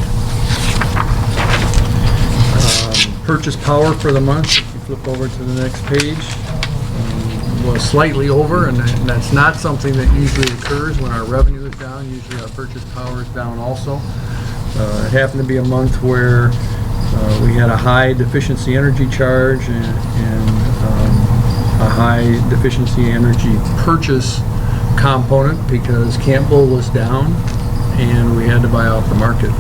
Purchase power for the month, if you flip over to the next page, was slightly over, and that's not something that usually occurs when our revenue is down. Usually our purchase power is down also. It happened to be a month where we had a high deficiency energy charge and a high deficiency energy purchase component because Campbell was down and we had to buy off the market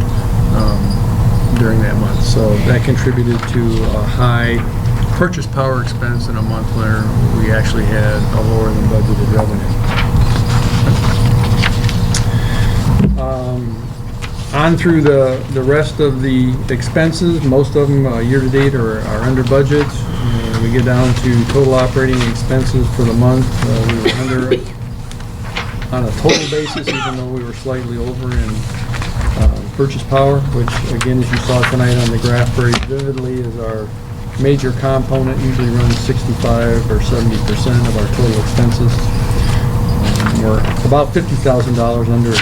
during that month. So that contributed to a high purchase power expense in a month where we actually had a lower than budgeted revenue. On through the rest of the expenses, most of them year to date are under budget. We we get down to total operating expenses for the month, we were under on a total basis, even though we were slightly over in purchase power, which again, as you saw tonight on the graph very vividly, is our major component, usually runs 65 or 70% of our total expenses. We're about $50,000 under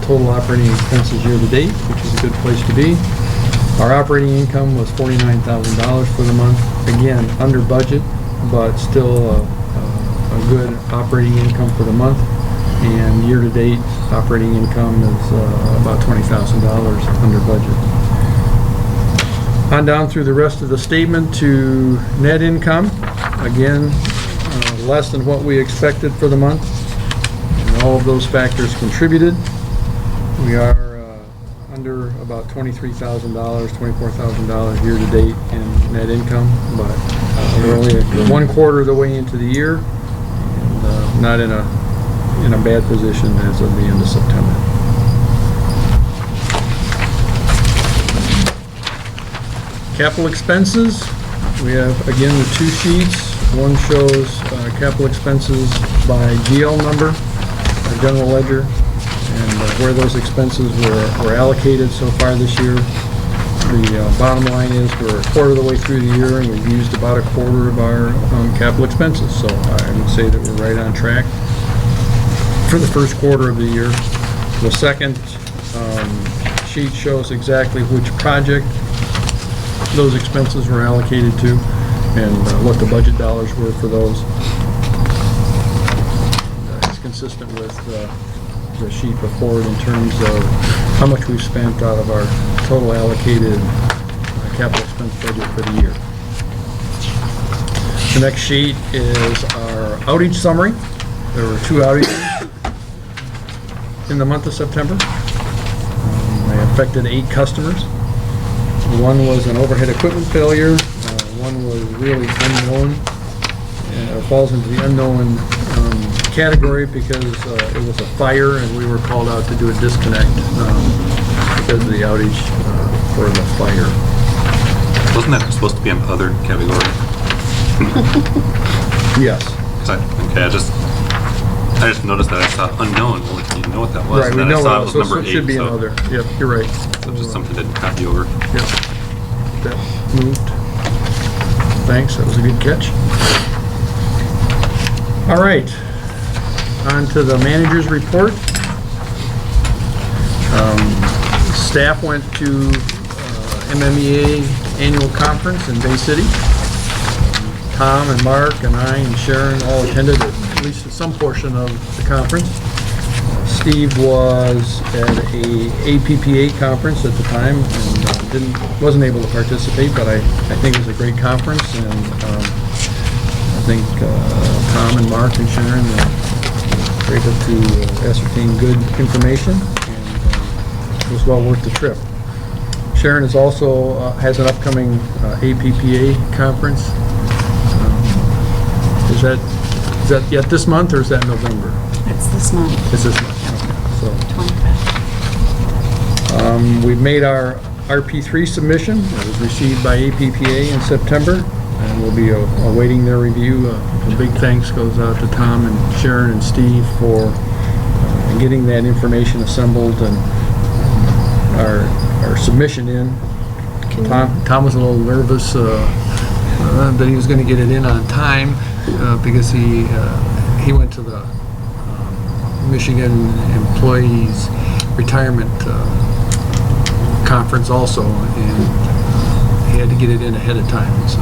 total operating expenses year to date, which is a good place to be. Our operating income was $49,000 for the month. Again, under budget, but still a good operating income for the month. And year to date, operating income is about $20,000 under budget. On down through the rest of the statement to net income. Again, less than what we expected for the month. And all of those factors contributed. We are under about $23,000, $24,000 year to date in net income, but we're only 1/4 of the way into the year, and not in a bad position as of the end of September. Capital expenses, we have again the two sheets. One shows capital expenses by GL number, our general ledger, and where those expenses were allocated so far this year. The bottom line is we're 1/4 of the way through the year, and we've used about 1/4 of our capital expenses. So I would say that we're right on track for the first 1/4 of the year. The second sheet shows exactly which project those expenses were allocated to and what the budget dollars were for those. It's consistent with the sheet before it in terms of how much we've spent out of our total allocated capital expense budget for the year. The next sheet is our outage summary. There were 2 outages in the month of September. They affected 8 customers. One was an overhead equipment failure. One was really unknown. It falls into the unknown category because it was a fire and we were called out to do a disconnect because of the outage for the fire. Wasn't that supposed to be an other category? Yes. I just noticed that I saw unknown. Well, you know what that was. Right, and we then I know saw it it was so number it 8. should be So another. Yep, you're right. so just something didn't copy over. Yep. That moved. Thanks, that was a good catch. All right, on to the manager's report. Staff went to MMEA annual conference in Bay City. Tom and Mark and I and Sharon all attended at least some portion of the conference. Steve was at a APPA conference at the time and wasn't able to participate, but I think it was a great conference, and I think Tom and Mark and Sharon were able to ascertain good information, and it was well worth the trip. Sharon is also has an upcoming APPA conference. Is that yet this month or is that November? It's this month, It's this month. Okay. So 25th. we've made our RP3 submission. It was received by APPA in September, and we'll be awaiting their review. A big thanks goes out to Tom and Sharon and Steve for getting that information assembled and our submission in. Tom was a little nervous that he was going to get it in on time because he went to the Michigan Employees Retirement Conference also, and he had to get it in ahead of time. So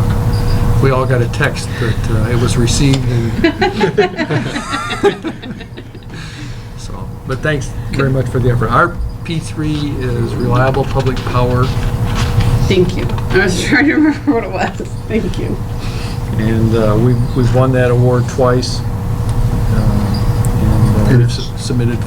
we all got a text that it was received. So, but thanks very much for the effort. Our P3 is reliable public power. Thank you. I was trying to remember what it was. Thank you. And we've won that award twice. And we've submitted